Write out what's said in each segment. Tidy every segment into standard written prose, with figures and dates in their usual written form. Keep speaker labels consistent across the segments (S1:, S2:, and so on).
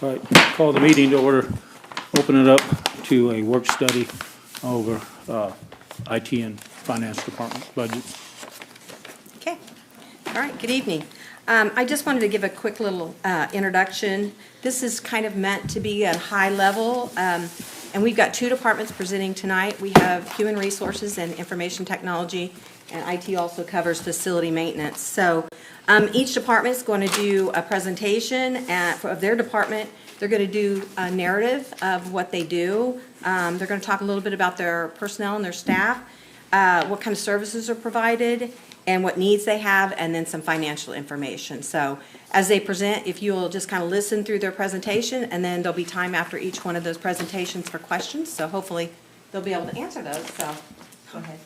S1: All right, call the meeting to order. Open it up to a work study over IT and Finance Department budgets.
S2: Okay. All right. Good evening. I just wanted to give a quick little introduction. This is kind of meant to be at high level, and we've got two departments presenting tonight. We have Human Resources and Information Technology, and IT also covers facility maintenance. So each department is going to do a presentation of their department. They're going to do a narrative of what they do. They're going to talk a little bit about their personnel and their staff, what kind of services are provided, and what needs they have, and then some financial information. So as they present, if you'll just kind of listen through their presentation, and then there'll be time after each one of those presentations for questions. So hopefully they'll be able to answer those. So go ahead.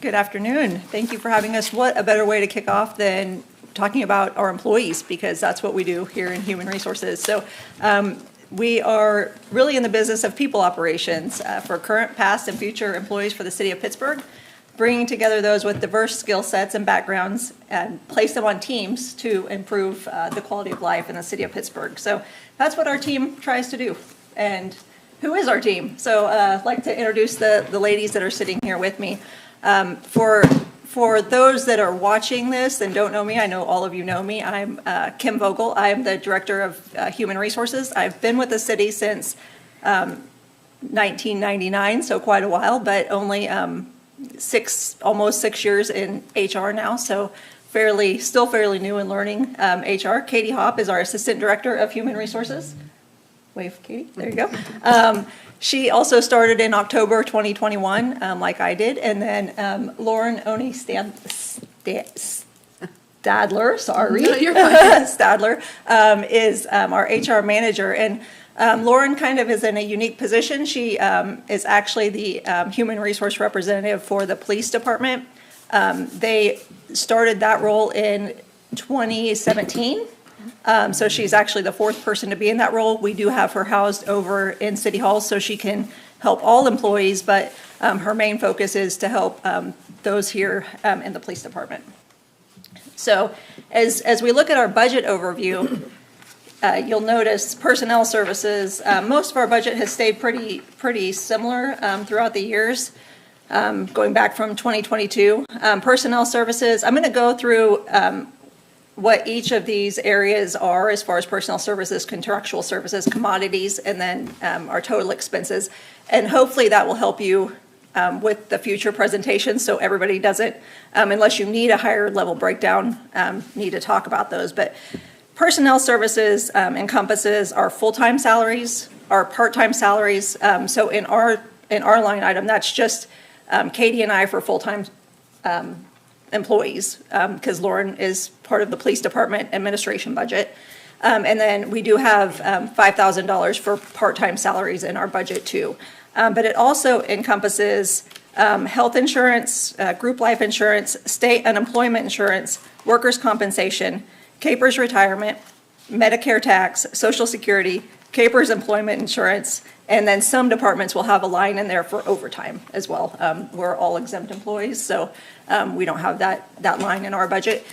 S3: Good afternoon. Thank you for having us. What a better way to kick off than talking about our employees, because that's what we do here in Human Resources. So we are really in the business of people operations for current, past, and future employees for the city of Pittsburgh, bringing together those with diverse skill sets and backgrounds and place them on teams to improve the quality of life in the city of Pittsburgh. So that's what our team tries to do. And who is our team? So I'd like to introduce the ladies that are sitting here with me. For those that are watching this and don't know me, I know all of you know me. I'm Kim Vogel. I am the Director of Human Resources. I've been with the city since 1999, so quite a while, but only almost 6 years in HR now, so still fairly new in learning HR. Katie Hopp is our Assistant Director of Human Resources. Wave, Katie. There you go. She also started in October 2021, like I did, and then Lauren Oni Stadler, sorry,
S2: No, you're fine.
S3: Stadler is our HR manager, and Lauren kind of is in a unique position. She is actually the human resource representative for the police department. They started that role in 2017. So she's actually the fourth person to be in that role. We do have her housed over in City Hall so she can help all employees, but her main focus is to help those here in the police department. So as we look at our budget overview, you'll notice personnel services. Most of our budget has stayed pretty similar throughout the years, going back from 2022. Personnel services, I'm going to go through what each of these areas are as far as personnel services, contractual services, commodities, and then our total expenses. And hopefully that will help you with the future presentations so everybody doesn't, unless you need a higher level breakdown, need to talk about those. But personnel services encompasses our full-time salaries, our part-time salaries. So in our line item, that's just Katie and I for full-time employees, because Lauren is part of the police department administration budget. And then we do have $5,000 for part-time salaries in our budget too. But it also encompasses health insurance, group life insurance, state unemployment insurance, workers' compensation, CAPERS retirement, Medicare tax, Social Security, CAPERS employment insurance, and then some departments will have a line in there for overtime as well. We're all exempt employees, so we don't have that line in our budget.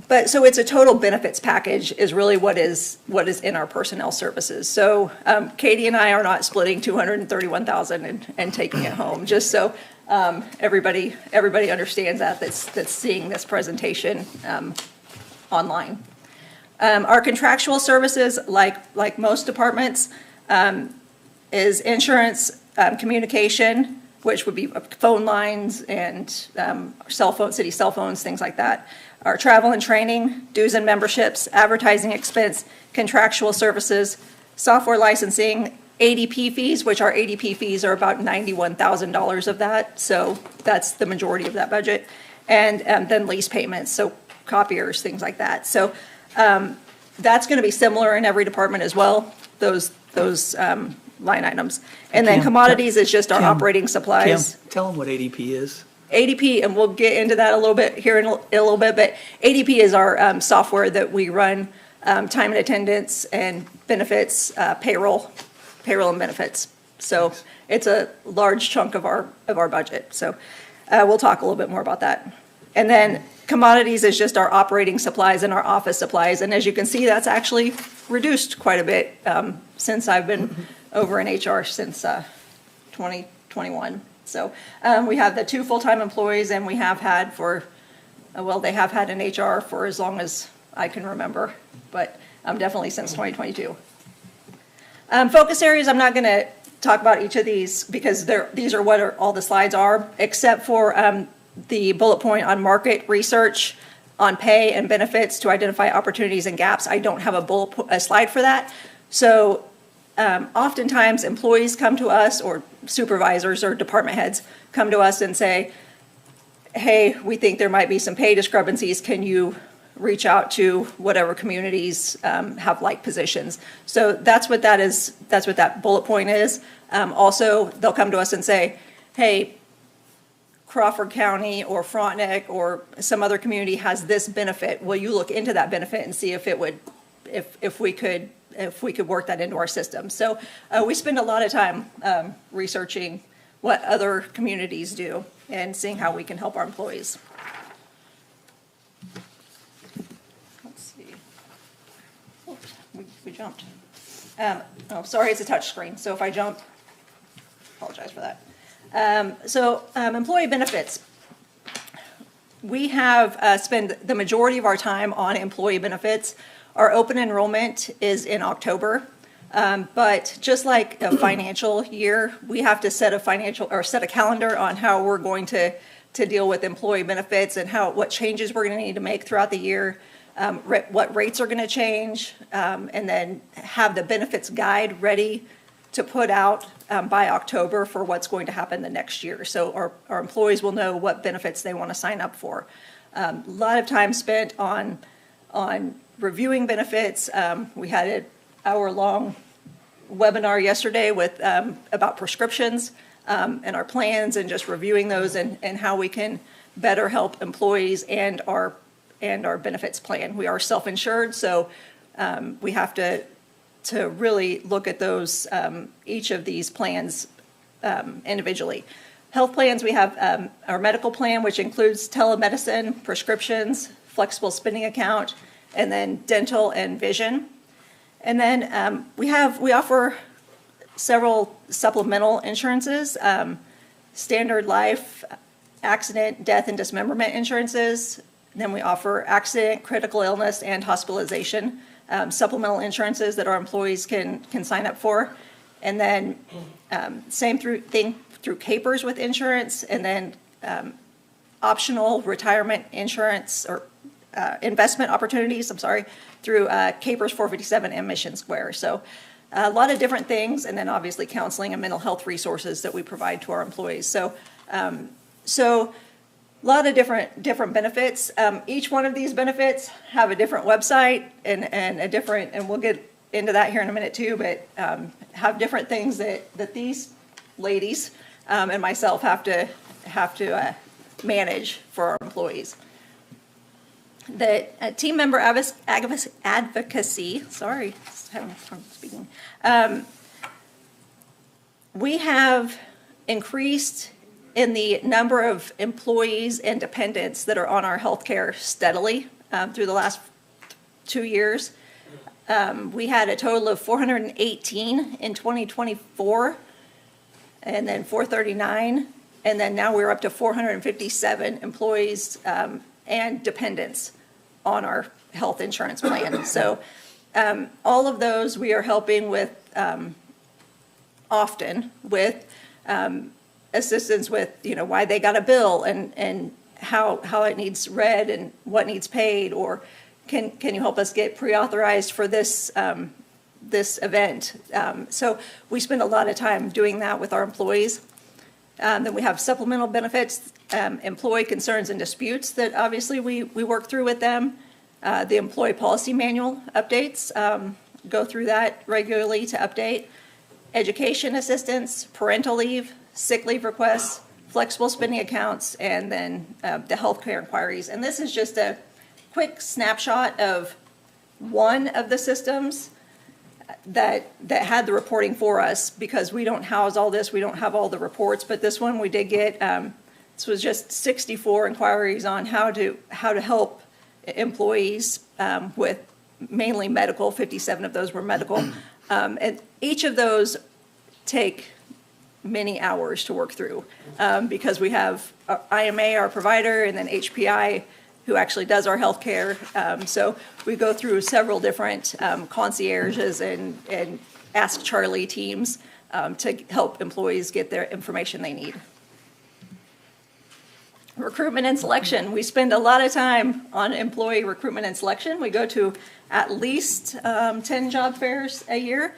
S3: But so it's a total benefits package is really what is in our personnel services. So Katie and I are not splitting $231,000 and taking it home, just so everybody understands that's seeing this presentation online. Our contractual services, like most departments, is insurance, communication, which would be phone lines and city cell phones, things like that. Our travel and training, dues and memberships, advertising expense, contractual services, software licensing, ADP fees, which our ADP fees are about $91,000 of that. So that's the majority of that budget. And then lease payments, so copiers, things like that. So that's going to be similar in every department as well, those line items. And then commodities is just our operating supplies.
S4: Kim, tell them what ADP is.
S3: ADP, and we'll get into that a little bit here in a little bit, but ADP is our software that we run time and attendance and benefits, payroll and benefits. So it's a large chunk of our budget. So we'll talk a little bit more about that. And then commodities is just our operating supplies and our office supplies. And as you can see, that's actually reduced quite a bit since I've been over in HR since 2021. So we have the 2 full-time employees, and we have had for, well, they have had an HR for as long as I can remember, but definitely since 2022. Focus areas, I'm not going to talk about each of these because these are what all the slides are, except for the bullet point on market research on pay and benefits to identify opportunities and gaps. I don't have a slide for that. So oftentimes employees come to us, or supervisors or department heads come to us and say, hey, we think there might be some pay discrepancies. Can you reach out to whatever communities have like positions? So that's what that is. That's what that bullet point is. Also, they'll come to us and say, hey, Crawford County or Frontenac or some other community has this benefit. Will you look into that benefit and see if it would, if we could work that into our system? So we spend a lot of time researching what other communities do and seeing how we can help our employees. Let's see. Oops, we jumped. Oh, sorry, it's a touch screen. So if I jump, apologize for that. Employee benefits. We have spent the majority of our time on employee benefits. Our open enrollment is in October, but just like a financial year, we have to set a calendar on how we're going to deal with employee benefits and what changes we're going to need to make throughout the year, what rates are going to change, and then have the benefits guide ready to put out by October for what's going to happen the next year. So our employees will know what benefits they want to sign up for. A lot of time spent on reviewing benefits. We had an hour-long webinar yesterday with about prescriptions and our plans, and just reviewing those and how we can better help employees and our benefits plan. We are self-insured, so we have to really look at those, each of these plans individually. Health plans, we have our medical plan, which includes telemedicine, prescriptions, flexible spending account, and then dental and vision. And then we offer several supplemental insurances, standard life, accident, death, and dismemberment insurances. Then we offer accident, critical illness, and hospitalization supplemental insurances that our employees can sign up for. And then same thing through CAPERS with insurance, and then optional retirement insurance or investment opportunities, through CAPERS 457 and Mission Square. So a lot of different things, and then obviously counseling and mental health resources that we provide to our employees. So a lot of different benefits. Each one of these benefits have a different website and we'll get into that here in a minute too, but have different things that these ladies and myself have to manage for our employees. The team member advocacy, sorry, having trouble speaking. We have increased in the number of employees and dependents that are on our healthcare steadily through the last 2 years. We had a total of 418 in 2024, and then 439, and then now we're up to 457 employees and dependents on our health insurance plan. So all of those we are helping with often with assistance with, why they got a bill and how it needs read and what needs paid, or can you help us get pre-authorized for this this event. So we spend a lot of time doing that with our employees. Then we have supplemental benefits, employee concerns and disputes that obviously we work through with them. The employee policy manual updates, go through that regularly to update. Education assistance, parental leave, sick leave requests, flexible spending accounts, and then the healthcare inquiries. And this is just a quick snapshot of one of the systems that had the reporting for us, because we don't house all this, we don't have all the reports, but this one we did get This was just 64 inquiries on how to help employees with mainly medical. 57 of those were medical. And each of those take many hours to work through because we have IMA, our provider, and then HPI, who actually does our healthcare. So we go through several different concierges and Ask Charlie teams to help employees get their information they need. Recruitment and selection. We spend a lot of time on employee recruitment and selection. We go to at least 10 job fairs a year.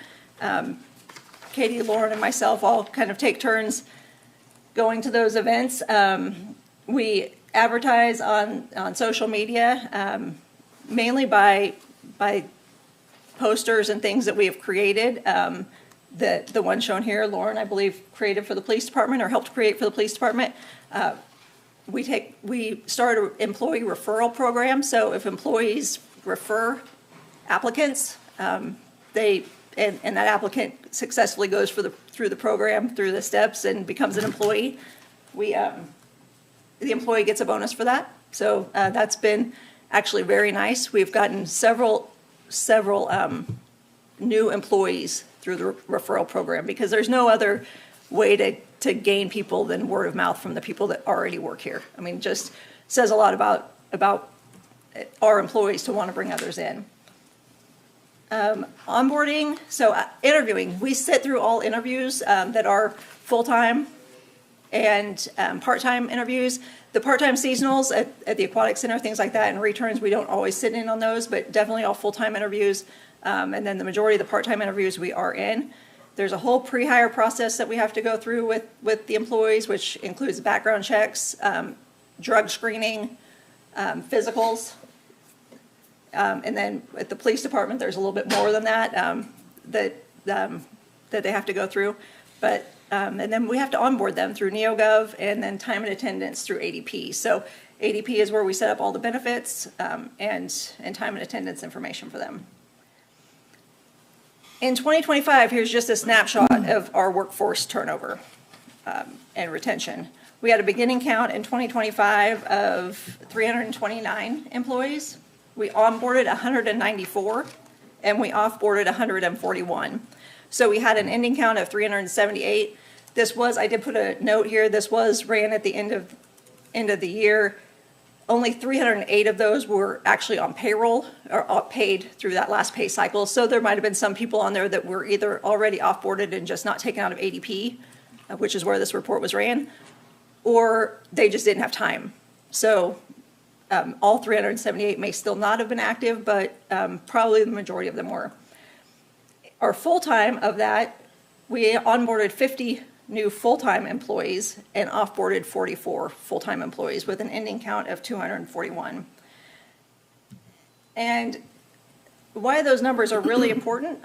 S3: Katie, Lauren, and myself all kind of take turns going to those events. We advertise on social media, mainly by posters and things that we have created. The one shown here, Lauren, I believe, created for the police department or helped create for the police department. We start an employee referral program. So if employees refer applicants, and that applicant successfully goes through the program, through the steps, and becomes an employee, the employee gets a bonus for that. So that's been actually very nice. We've gotten several new employees through the referral program because there's no other way to gain people than word of mouth from the people that already work here. I mean, just says a lot about our employees to want to bring others in. Onboarding, so interviewing. We sit through all interviews that are full-time and part-time interviews. The part-time seasonals at the aquatic center, things like that, and returns, we don't always sit in on those, but definitely all full-time interviews. And then the majority of the part-time interviews we are in. There's a whole pre-hire process that we have to go through with the employees, which includes background checks, drug screening, physicals. And then at the police department, there's a little bit more than that that they have to go through. But and then we have to onboard them through NeoGov and then time and attendance through ADP. So ADP is where we set up all the benefits and time and attendance information for them. In 2025, here's just a snapshot of our workforce turnover and retention. We had a beginning count in 2025 of 329 employees. We onboarded 194, and we offboarded 141. So we had an ending count of 378. I did put a note here, this was ran at the end of the year. Only 308 of those were actually on payroll or paid through that last pay cycle. So there might have been some people on there that were either already offboarded and just not taken out of ADP, which is where this report was ran, or they just didn't have time. So all 378 may still not have been active, but probably the majority of them were. Our full-time of that, we onboarded 50 new full-time employees and offboarded 44 full-time employees with an ending count of 241. And why those numbers are really important,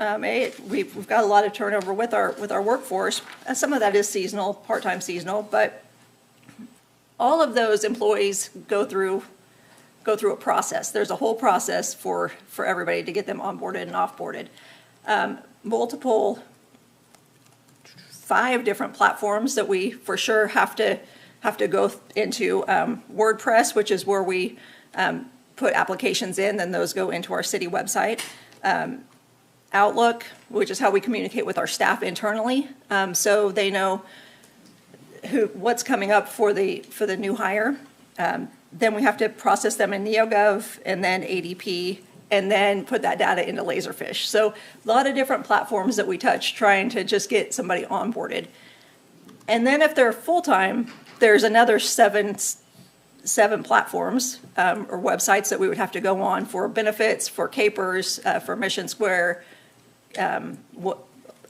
S3: we've got a lot of turnover with our workforce. Some of that is seasonal, part-time seasonal, but all of those employees go through a process. There's a whole process for everybody to get them onboarded and offboarded. Multiple 5 different platforms that we for sure have to go into. WordPress, which is where we put applications in, then those go into our city website. Outlook, which is how we communicate with our staff internally, so they know what's coming up for the new hire. Then we have to process them in NeoGov and then ADP, and then put that data into Laserfish. So a lot of different platforms that we touch trying to just get somebody onboarded. And then if they're full-time, there's another seven platforms or websites that we would have to go on for benefits, for capers, for Mission Square,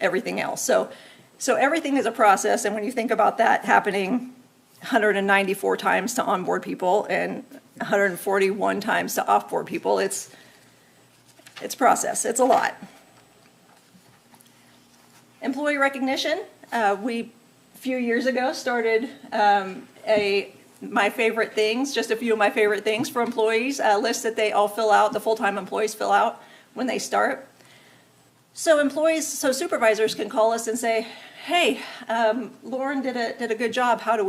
S3: everything else. So everything is a process, and when you think about that happening 194 times to onboard people and 141 times to offboard people, it's process. It's a lot. Employee recognition. We, a few years ago, started my favorite things, just a few of my favorite things for employees, a list that they all fill out, the full-time employees fill out when they start. So supervisors can call us and say, hey, Lauren did a good job. How do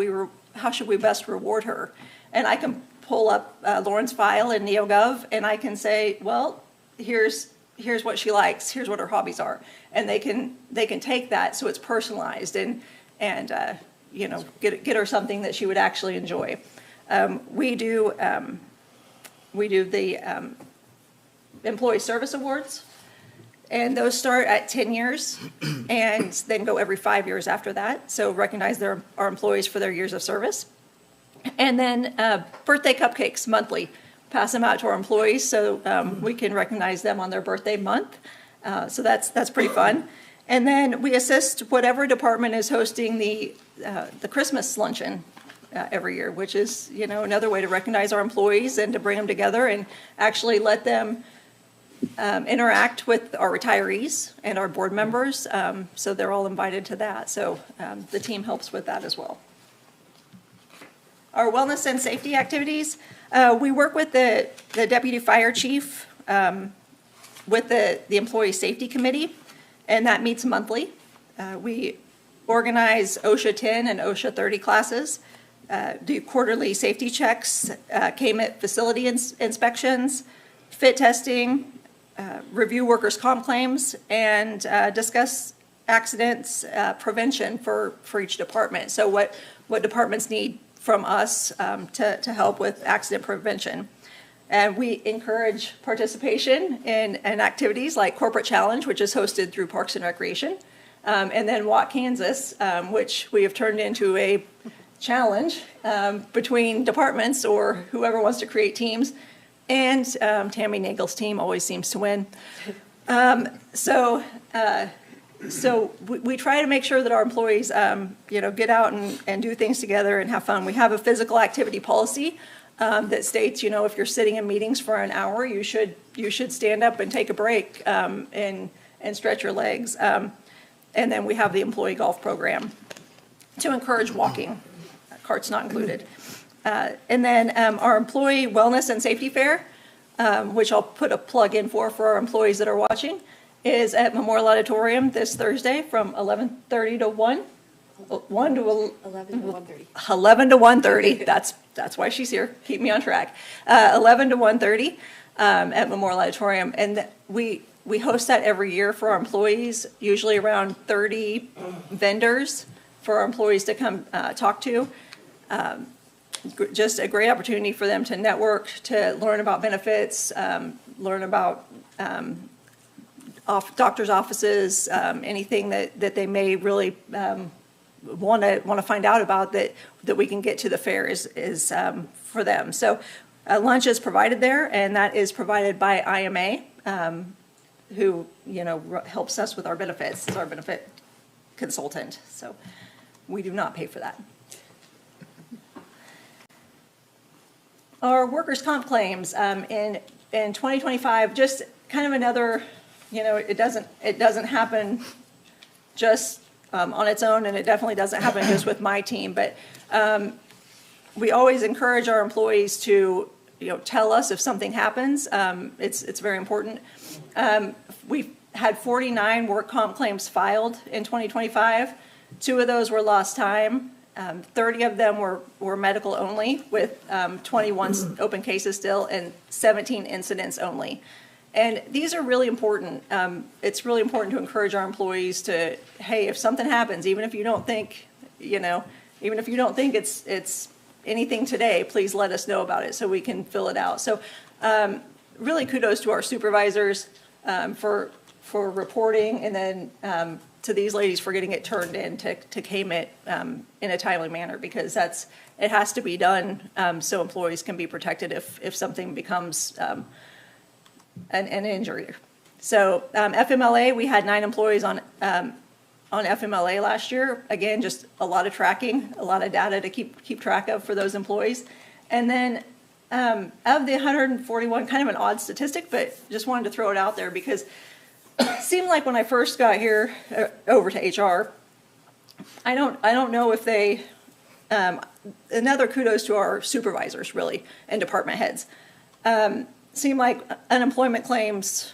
S3: should we best reward her? And I can pull up Lauren's file in NeoGov, and I can say, well, here's what she likes, here's what her hobbies are, and they can take that so it's personalized and get her something that she would actually enjoy. We do the Employee Service Awards, and those start at 10 years and then go every 5 years after that. So recognize our employees for their years of service. And then birthday cupcakes monthly. Pass them out to our employees so we can recognize them on their birthday month. So that's pretty fun. And then we assist whatever department is hosting the Christmas luncheon every year, which is, another way to recognize our employees and to bring them together and actually let them interact with our retirees and our board members. So they're all invited to that. So the team helps with that as well. Our wellness and safety activities, we work with the deputy fire chief with the employee safety committee, and that meets monthly. We organize OSHA 10 and OSHA 30 classes, do quarterly safety checks, KMIT facility inspections, fit testing, review workers' comp claims, and discuss accidents prevention for each department. So what departments need from us to help with accident prevention. And we encourage participation in activities like Corporate Challenge, which is hosted through Parks and Recreation, and then Walk Kansas, which we have turned into a challenge between departments or whoever wants to create teams. And Tammy Nagel's team always seems to win. So we try to make sure that our employees, get out and do things together and have fun. We have a physical activity policy that states, if you're sitting in meetings for an hour, you should stand up and take a break and stretch your legs. And then we have the employee golf program to encourage walking, carts not included. And then our employee wellness and safety fair, which I'll put a plug in for our employees that are watching, is at Memorial Auditorium this Thursday from 11:30 to 1. 11 to 1:30. 11 to 1:30. That's why she's here. Keep me on track. 11 to 1:30 at Memorial Auditorium, and we host that every year for our employees. Usually around 30 vendors for our employees to come talk to. Just a great opportunity for them to network, to learn about benefits, learn about doctors' offices, anything that they may really want to find out about that we can get to the fair is for them. So lunch is provided there, and that is provided by IMA, who helps us with our benefits. It's our benefit consultant, so we do not pay for that. Our workers' comp claims in 2025, just kind of another, it doesn't happen just on its own, and it definitely doesn't happen just with my team. But we always encourage our employees to, tell us if something happens. It's very important. We've had 49 work comp claims filed in 2025. 2 of those were lost time. 30 of them were medical only, with 21 open cases still, and 17 incidents only. And these are really important. It's really important to encourage our employees to, hey, if something happens, even if you don't think, it's anything today, please let us know about it so we can fill it out. So really kudos to our supervisors for reporting, and then to these ladies for getting it turned in to KMIT in a timely manner, because it has to be done so employees can be protected if something becomes an injury. So FMLA, we had 9 employees on FMLA last year. Again, just a lot of tracking, a lot of data to keep track of for those employees. And then of the 141, kind of an odd statistic, but just wanted to throw it out there because it seemed like when I first got here over to HR, I don't know if they, another kudos to our supervisors really and department heads. Seemed like unemployment claims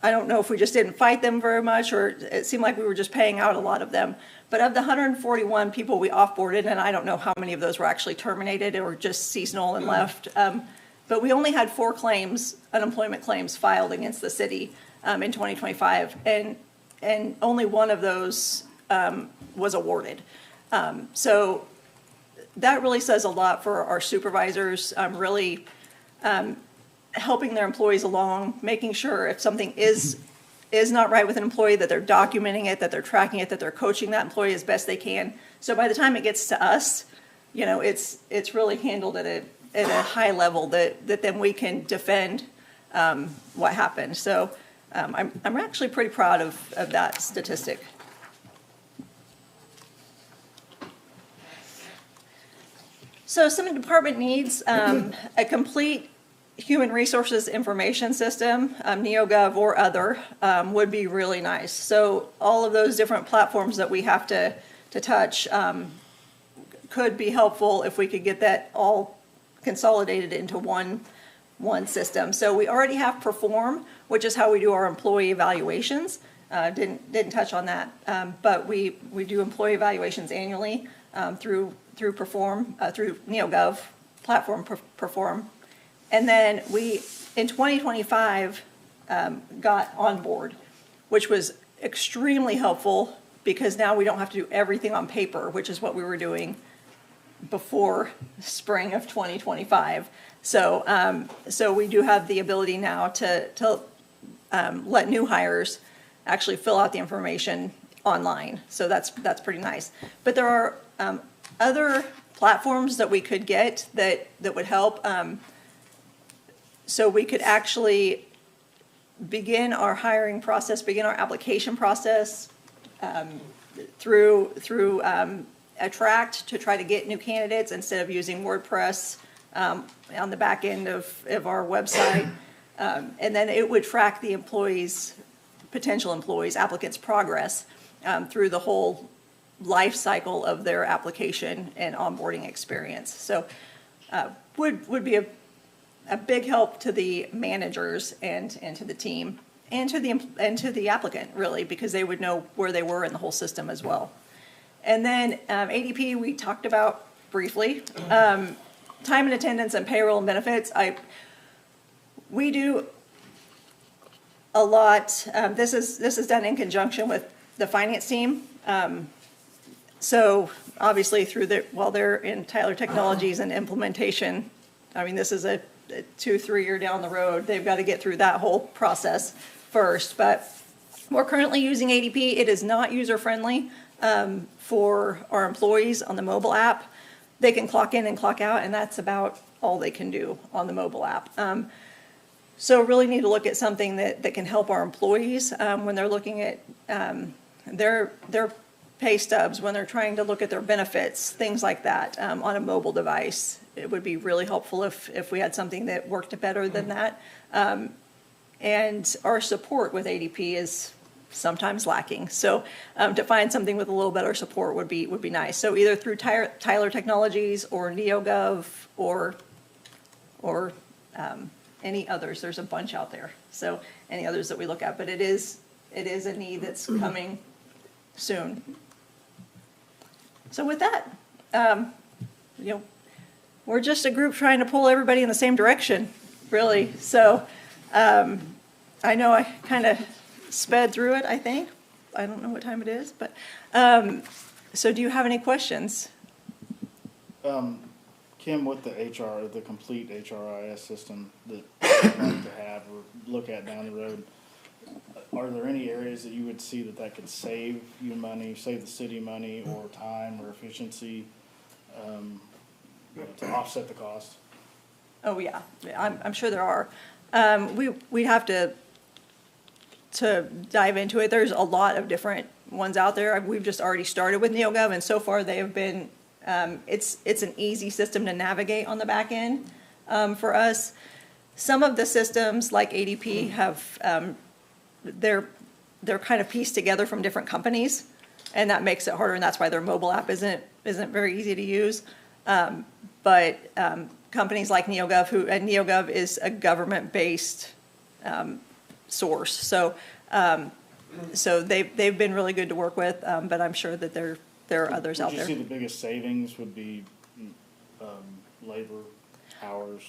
S3: I don't know if we just didn't fight them very much, or it seemed like we were just paying out a lot of them. But of the 141 people we offboarded, and I don't know how many of those were actually terminated or just seasonal and left, but we only had 4 claims, unemployment claims, filed against the city in 2025, and only one of those was awarded. So that really says a lot for our supervisors, really helping their employees along, making sure if something is not right with an employee, that they're documenting it, that they're tracking it, that they're coaching that employee as best they can. So by the time it gets to us, you know, it's really handled at a high level that then we can defend what happened. So I'm actually pretty proud of that statistic. So some department needs a complete human resources information system, NeoGov or other, would be really nice. So all of those different platforms that we have to touch could be helpful if we could get that all consolidated into one system. So we already have Perform, which is how we do our employee evaluations. Didn't touch on that, but we do employee evaluations annually through Perform, through NeoGov platform Perform. And then we, in 2025, got Onboard, which was extremely helpful because now we don't have to do everything on paper, which is what we were doing before spring of 2025. So we do have the ability now to let new hires actually fill out the information online. So that's pretty nice. But there are other platforms that we could get that would help. So we could actually begin our hiring process, begin our application process through Attract to try to get new candidates instead of using WordPress on the back end of our website. And then it would track the potential employees, applicants' progress through the whole life cycle of their application and onboarding experience. So would be a big help to the managers and to the team and to the applicant, really, because they would know where they were in the whole system as well. And then ADP we talked about briefly. Time and attendance and payroll and benefits. We do a lot. This is done in conjunction with the finance team. So obviously while they're in Tyler Technologies and implementation, I mean, this is a 2-3 year down the road. They've got to get through that whole process first. But we're currently using ADP. It is not user-friendly for our employees on the mobile app. They can clock in and clock out, and that's about all they can do on the mobile app. So really need to look at something that can help our employees when they're looking at their pay stubs, when they're trying to look at their benefits, things like that on a mobile device. It would be really helpful if we had something that worked better than that. And our support with ADP is sometimes lacking. So to find something with a little better support would be nice. So either through Tyler Technologies or NeoGov or any others. There's a bunch out there. So any others that we look at, but it is a need that's coming soon. So with that, we're just a group trying to pull everybody in the same direction, really. So I know I kind of sped through it, I think. I don't know what time it is, but so do you have any questions?
S4: Kim, with the complete HRIS system that you'd like to have or look at down the road, are there any areas that you would see that could save you money, save the city money or time or efficiency to offset the cost?
S3: Oh, yeah, I'm sure there are. We'd have to dive into it. There's a lot of different ones out there. We've just already started with NeoGov, and so far they have been, it's an easy system to navigate on the back end for us. Some of the systems, like ADP, have, they're kind of pieced together from different companies, and that makes it harder, and that's why their mobile app isn't very easy to use. But companies like NeoGov, and NeoGov is a government-based source. So, so they've been really good to work with, but I'm sure that there are others out
S4: Would you
S3: there.
S4: see the biggest savings would be, labor, hours?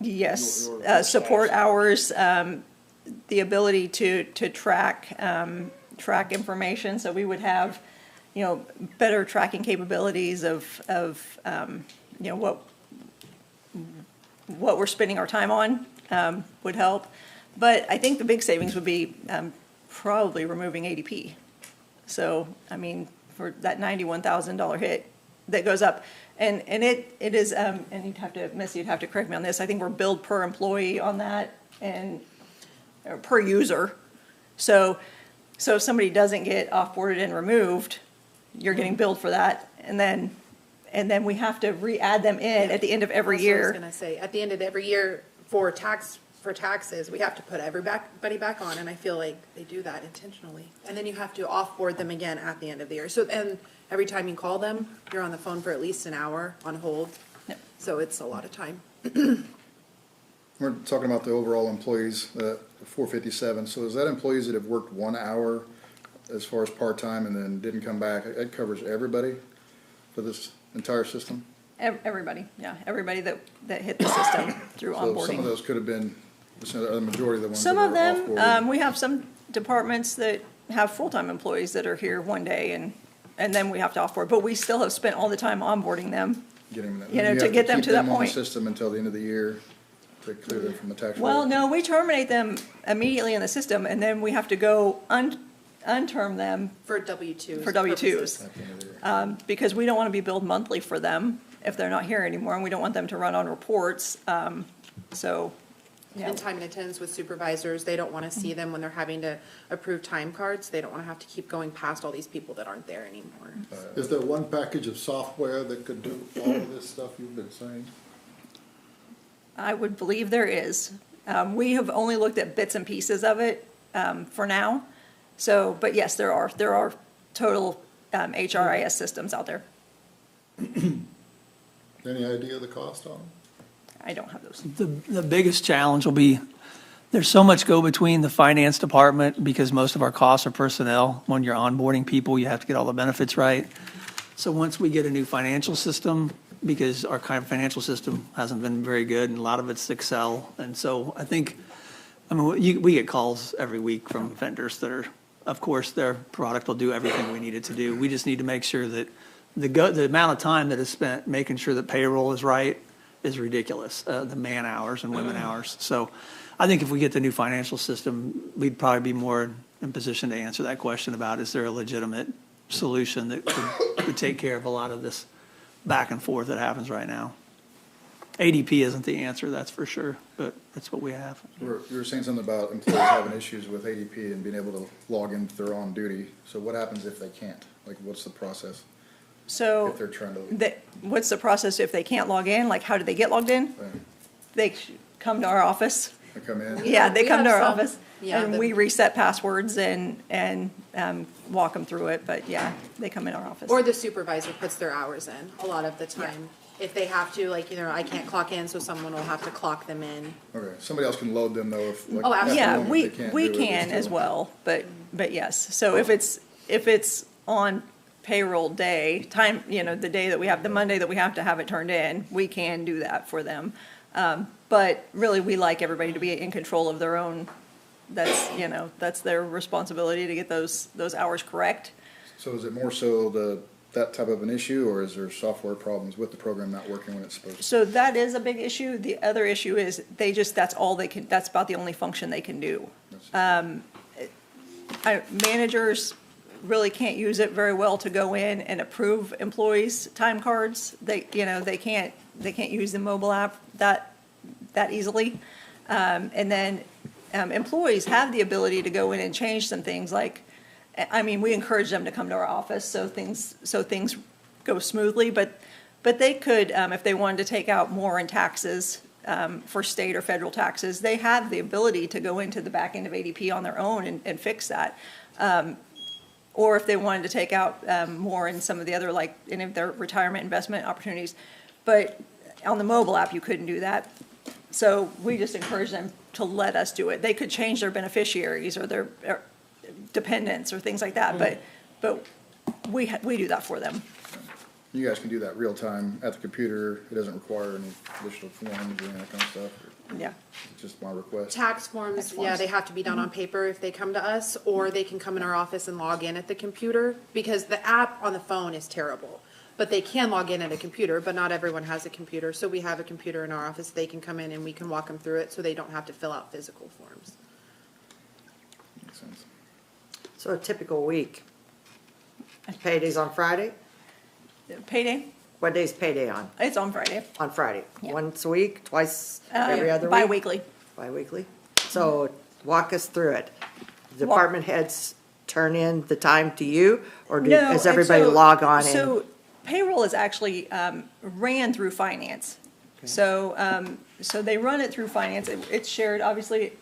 S3: Yes,
S4: your
S3: support
S4: staff.
S3: hours, the ability to track, track information, so we would have, you know, better tracking capabilities of, you know, what we're spending our time on, would help. But I think the big savings would be, probably removing ADP. So, I mean, for that $91,000 hit that goes up, and it is, and Missy, you'd have to correct me on this, I think we're billed per employee on that, and, or per user. So if somebody doesn't get off-boarded and removed, you're getting billed for that, and then we have to re-add them in at the end of every
S5: That's what I was
S3: year.
S5: gonna say, at the end of every year for taxes, we have to put everybody back on, and I feel like they do that intentionally. And then you have to off-board them again at the end of the year. So, and every time you call them, you're on the phone for at least an hour on hold.
S3: Yep.
S5: So it's a lot of time.
S6: We're talking about the overall employees, 457. So is that employees that have worked 1 hour as far as part-time and then didn't come back? That covers everybody for this entire system?
S3: Everybody, yeah, everybody that hit the system through
S6: So some of
S3: onboarding.
S6: those could have been, the majority of the ones that
S3: Some
S6: were
S3: of them,
S6: off-boarded.
S3: we have some departments that have full-time employees that are here one day, and then we have to offboard, but we still have spent all the time onboarding them.
S6: Getting them-
S3: you know,
S6: you
S3: to
S6: have
S3: get them
S6: keep
S3: to that
S6: on the
S3: point.
S6: system until the end of the year to clear them from the tax roll.
S3: Well, no, we terminate them immediately in the system, and then we have to go unterm them
S5: For W-2s.
S3: for W-2s.
S5: purposes.
S6: At the end of the year.
S3: Because we don't want to be billed monthly for them if they're not here anymore, and we don't want them to run on reports, so, yeah.
S5: And time and attendance with supervisors, they don't wanna see them when they're having to approve time cards. They don't wanna have to keep going past all these people that aren't there anymore.
S7: Is there one package of software that could do all of this stuff you've been saying?
S3: I would believe there is. We have only looked at bits and pieces of it, for now. So, but yes, there are total, HRIS systems out there.
S7: Any idea of the cost on them?
S3: I don't have those.
S8: The biggest challenge will be, there's so much go between the finance department because most of our costs are personnel. When you're onboarding people, you have to get all the benefits right. So once we get a new financial system, because our kind of financial system hasn't been very good and a lot of it's Excel. And so I think, I mean, we get calls every week from vendors that are, of course, their product will do everything we need it to do. We just need to make sure that the amount of time that is spent making sure that payroll is right is ridiculous, the man hours and women hours. So I think if we get the new financial system, we'd probably be more in position to answer that question about, is there a legitimate solution that could take care of a lot of this back and forth that happens right now. ADP isn't the answer, that's for sure, but that's what we have.
S6: You were saying something about employees having issues with ADP and being able to log in if they're on duty. So what happens if they can't? Like, what's the process
S3: So,
S6: if they're trying to?
S3: what's the process if they can't log in? Like, how do they get logged in? They come to our office.
S6: They come in?
S3: Yeah, they
S5: We
S3: come to
S5: have
S3: our
S5: some.
S3: office,
S5: Yeah,
S3: and
S5: the-
S3: we reset passwords and walk them through it, but yeah, they come in our office.
S5: Or the supervisor puts their hours in a lot of the time. If they have to, like, I can't clock in, so someone will have to clock them in.
S6: Okay, somebody else can load them though if, like,
S5: Oh,
S6: at the
S5: absolutely.
S3: Yeah,
S6: moment
S3: we
S6: they can't
S3: we
S6: do it,
S3: can
S6: it's
S3: as
S6: still-
S3: well, but yes, so if it's on payroll day, time, the day that we have, the Monday that we have to have it turned in, we can do that for them. But really, we like everybody to be in control of their own, that's their responsibility to get those hours correct.
S6: So is it more so that type of an issue, or is there software problems with the program not working when it's supposed to?
S3: So that is a big issue. The other issue is that's all they can, that's about the only function they can do. Managers really can't use it very well to go in and approve employees' time cards. They can't use the mobile app that easily. And then, employees have the ability to go in and change some things, like, we encourage them to come to our office so things go smoothly, but they could, if they wanted to take out more in taxes, for state or federal taxes, they have the ability to go into the back end of ADP on their own and fix that. Or if they wanted to take out, more in some of the other, like, any of their retirement investment opportunities. But on the mobile app, you couldn't do that. So we just encourage them to let us do it. They could change their beneficiaries or their dependents or things like that, but we do that for them.
S6: You guys can do that real time at the computer. It doesn't require any additional forms or any of that kind of stuff.
S3: Yeah.
S6: It's just my request.
S5: Tax forms, yeah, they have to be done on paper if they come to us, or they can come in our office and log in at the computer, because the app on the phone is terrible. But they can log in at a computer, but not everyone has a computer, so we have a computer in our office, they can come in and we can walk them through it, so they don't have to fill out physical forms.
S6: Makes sense.
S9: So a typical week. Payday's on Friday?
S3: Payday,
S9: What day's payday on?
S3: it's on Friday.
S9: On Friday?
S3: Yeah.
S9: Once a week, twice, every other week?
S3: Bi-weekly.
S9: Bi-weekly? So walk us through it. Department heads turn in the time to you, or
S3: No,
S9: does
S3: and
S9: everybody
S3: so-
S9: log on and?
S3: So payroll is actually ran through finance. So, so they run it through finance. It's shared, obviously,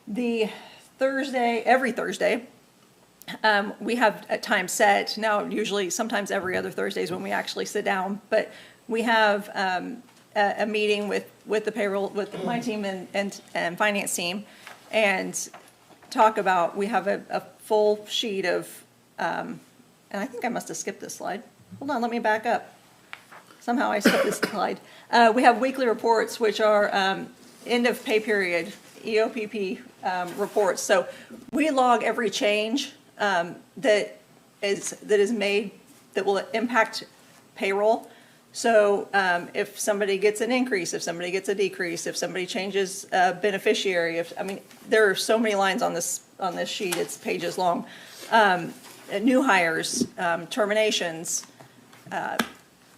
S3: the Thursday, every Thursday. We have a time set, now usually, sometimes every other Thursday is when we actually sit down, but we have a meeting with the payroll, with my team and finance team, and talk about, we have a full sheet of, and I think I must have skipped this slide. Hold on, let me back up. Somehow I skipped this slide. We have weekly reports, which are end of pay period, EOPP reports. So we log every change that is made that will impact payroll. So if somebody gets an increase, if somebody gets a decrease, if somebody changes beneficiary, there are so many lines on this sheet, it's pages long. New hires, terminations.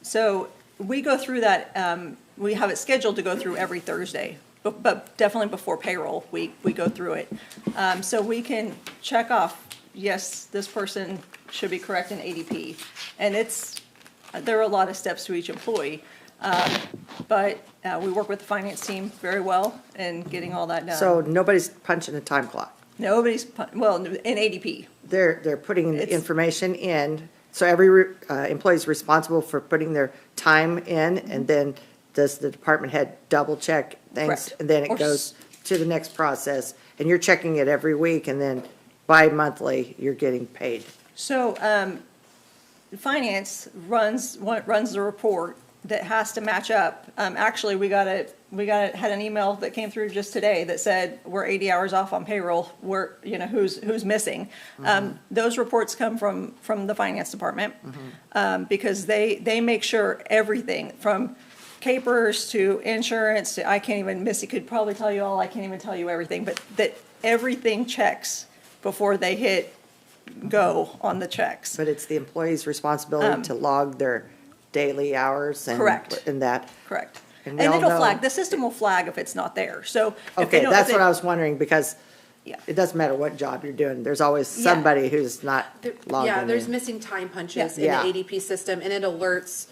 S3: So we go through that, we have it scheduled to go through every Thursday, but definitely before payroll, we go through it. So we can check off, yes, this person should be correct in ADP. And there are a lot of steps to each employee, but we work with the finance team very well in getting all that done.
S9: So nobody's punching a time clock?
S3: Well, in ADP.
S9: They're putting the
S3: It's-
S9: information in, so every employee's responsible for putting their time in, and then does the department head double check things?
S3: Correct.
S9: And then
S3: Or
S9: it goes to the next process, and you're checking it every week, and then bi-monthly, you're getting paid.
S3: So, finance runs the report that has to match up. Actually, we had an email that came through just today that said, we're 80 hours off on payroll, who's missing. Those reports come from the finance department, because they make sure everything from capers to insurance to, Missy could probably tell you all, I can't even tell you everything, but that everything checks before they hit go on the checks.
S9: But it's the employee's responsibility to log their daily hours and.
S3: Correct.
S9: And that.
S3: Correct.
S9: And
S3: And
S9: we all
S3: it'll
S9: know-
S3: flag, the system will flag if it's not there, so. if they
S9: Okay,
S3: don't-
S9: that's
S3: if
S9: what
S3: they-
S9: I was wondering, because
S3: Yeah.
S9: it doesn't matter what job you're doing, there's always
S3: Yeah.
S9: somebody who's not logged in.
S5: Yeah, there's missing time punches in
S9: Yeah.
S5: the ADP system, and it alerts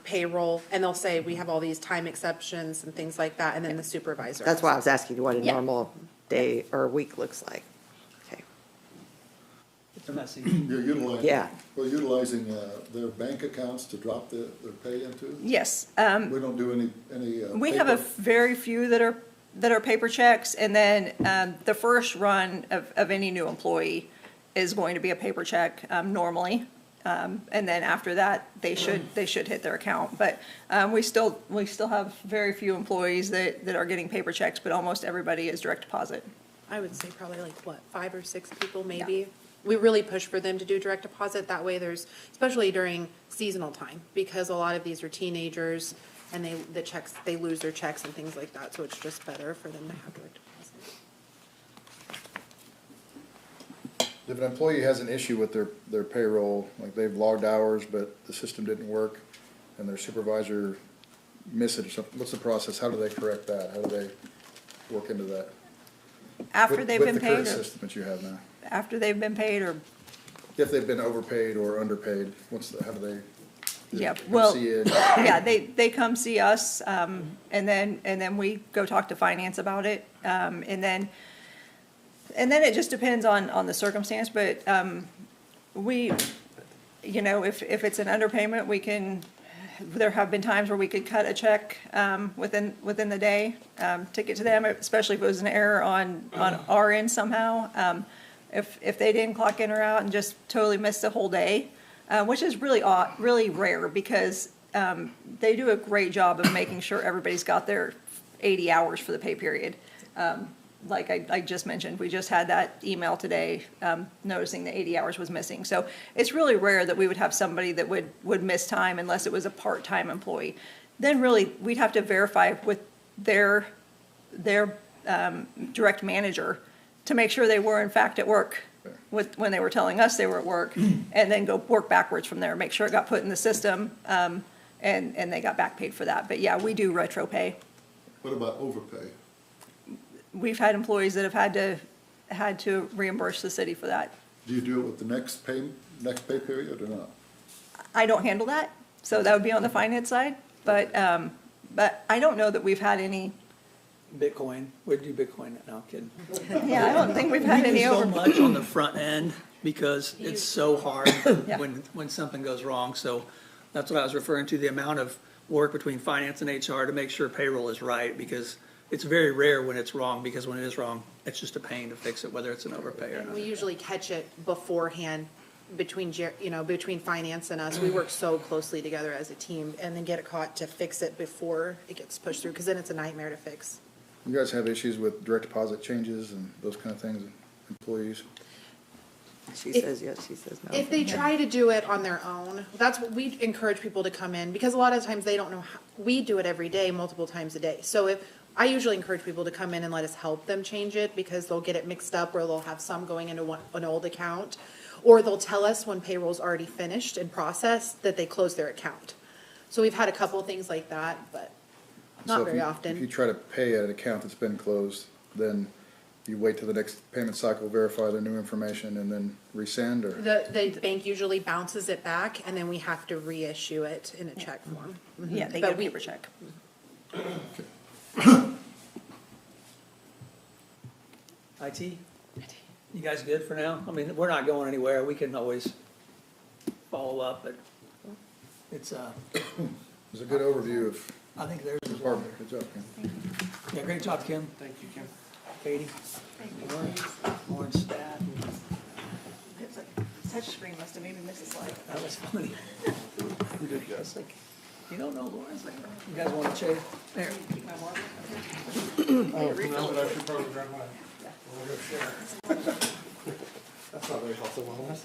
S5: payroll, and they'll say, we have all these time exceptions and things like that, and then the supervisor.
S9: That's why I was asking you what a
S3: Yeah.
S9: normal day or week looks like. Okay.
S8: It's messy.
S7: You're utilizing.
S9: Yeah.
S7: We're utilizing their bank accounts to drop their pay into?
S3: Yes,
S7: We don't do any.
S3: we have a
S7: paper?
S3: very few that are paper checks, and then the first run of any new employee is going to be a paper check normally. And then after that, they should hit their account. But we still have very few employees that are getting paper checks, but almost everybody is direct deposit.
S5: I would say probably 5 or 6 people maybe. We really push for them to do direct deposit, that way especially during seasonal time, because a lot of these are teenagers, and they lose their checks and things like that, so it's just better for them to have direct deposit.
S6: If an employee has an issue with their payroll, like they've logged hours, but the system didn't work, and their supervisor missed it or something, what's the process? How do they correct that? How do they work into that?
S3: After
S6: With-
S3: they've been
S6: With the current
S3: paid, or
S6: system that you have now?
S3: after they've been paid, or,
S6: If they've been overpaid or underpaid, how do they?
S3: yeah,
S6: come
S3: well,
S6: see you?
S3: yeah, they come see us, and then we go talk to finance about it, and then it just depends on the circumstance, but, if it's an underpayment, we can there have been times where we could cut a check within the day to get to them, especially if it was an error on our end somehow. If they didn't clock in or out and just totally missed the whole day, which is really rare because they do a great job of making sure everybody's got their 80 hours for the pay period. Like I just mentioned, we just had that email today noticing the 80 hours was missing. So it's really rare that we would have somebody that would miss time unless it was a part-time employee. Then really, we'd have to verify with their direct manager to make sure they were in fact at work when they were telling us they were at work, and then go work backwards from there, make sure it got put in the system, and they got back paid for that. But yeah, we do retro pay.
S7: What about overpay?
S3: We've had employees that have had to reimburse the city for that.
S7: Do you do it with the next pay period or not?
S3: I don't handle that, so that would be on the finance side, but I don't know that we've had any,
S8: Bitcoin, we do Bitcoin now, kidding.
S3: yeah, I don't think we've had
S8: We
S3: any
S8: do so
S3: over.
S8: much on the front end because it's so hard
S3: Yeah.
S8: when something goes wrong. So that's what I was referring to, the amount of work between finance and HR to make sure payroll is right, because it's very rare when it's wrong, because when it is wrong, it's just a pain to fix it, whether it's an overpay or not.
S5: We usually catch it beforehand between finance and us. We work so closely together as a team, and then get it caught to fix it before it gets pushed through, because then it's a nightmare to fix.
S6: You guys have issues with direct deposit changes and those kind of things, employees?
S9: She
S5: If-
S9: says yes, she says no.
S5: If they try to do it on their own, that's what we encourage people to come in, because a lot of times they don't know how, we do it every day, multiple times a day. So I usually encourage people to come in and let us help them change it, because they'll get it mixed up, or they'll have some going into an old account, or they'll tell us when payroll's already finished and processed that they closed their account. So we've had a couple of things like that, but
S6: So
S5: not
S6: if
S5: very
S6: you- If you
S5: often.
S6: try to pay at an account that's been closed, then you wait till the next payment cycle, verify their new information, and then resend, or?
S5: The bank usually bounces it back, and then we have to reissue it in a check form.
S3: Yeah, they
S5: But
S3: get a
S5: we-
S3: paper check.
S8: IT, you guys good for now? I mean, we're not going anywhere. We can always follow up, but it's,
S6: It's a good overview of
S8: I think there's,
S6: the department. Good job, Ken.
S8: yeah, great job, Kim. Thank you, Kim. Katie. Lauren Stat.
S3: It's like, touchscreen must have maybe missed a slide.
S8: That was funny. It's like, you don't know Lauren. It's like, you guys want to chase? There.
S10: That's not very helpful, wellness.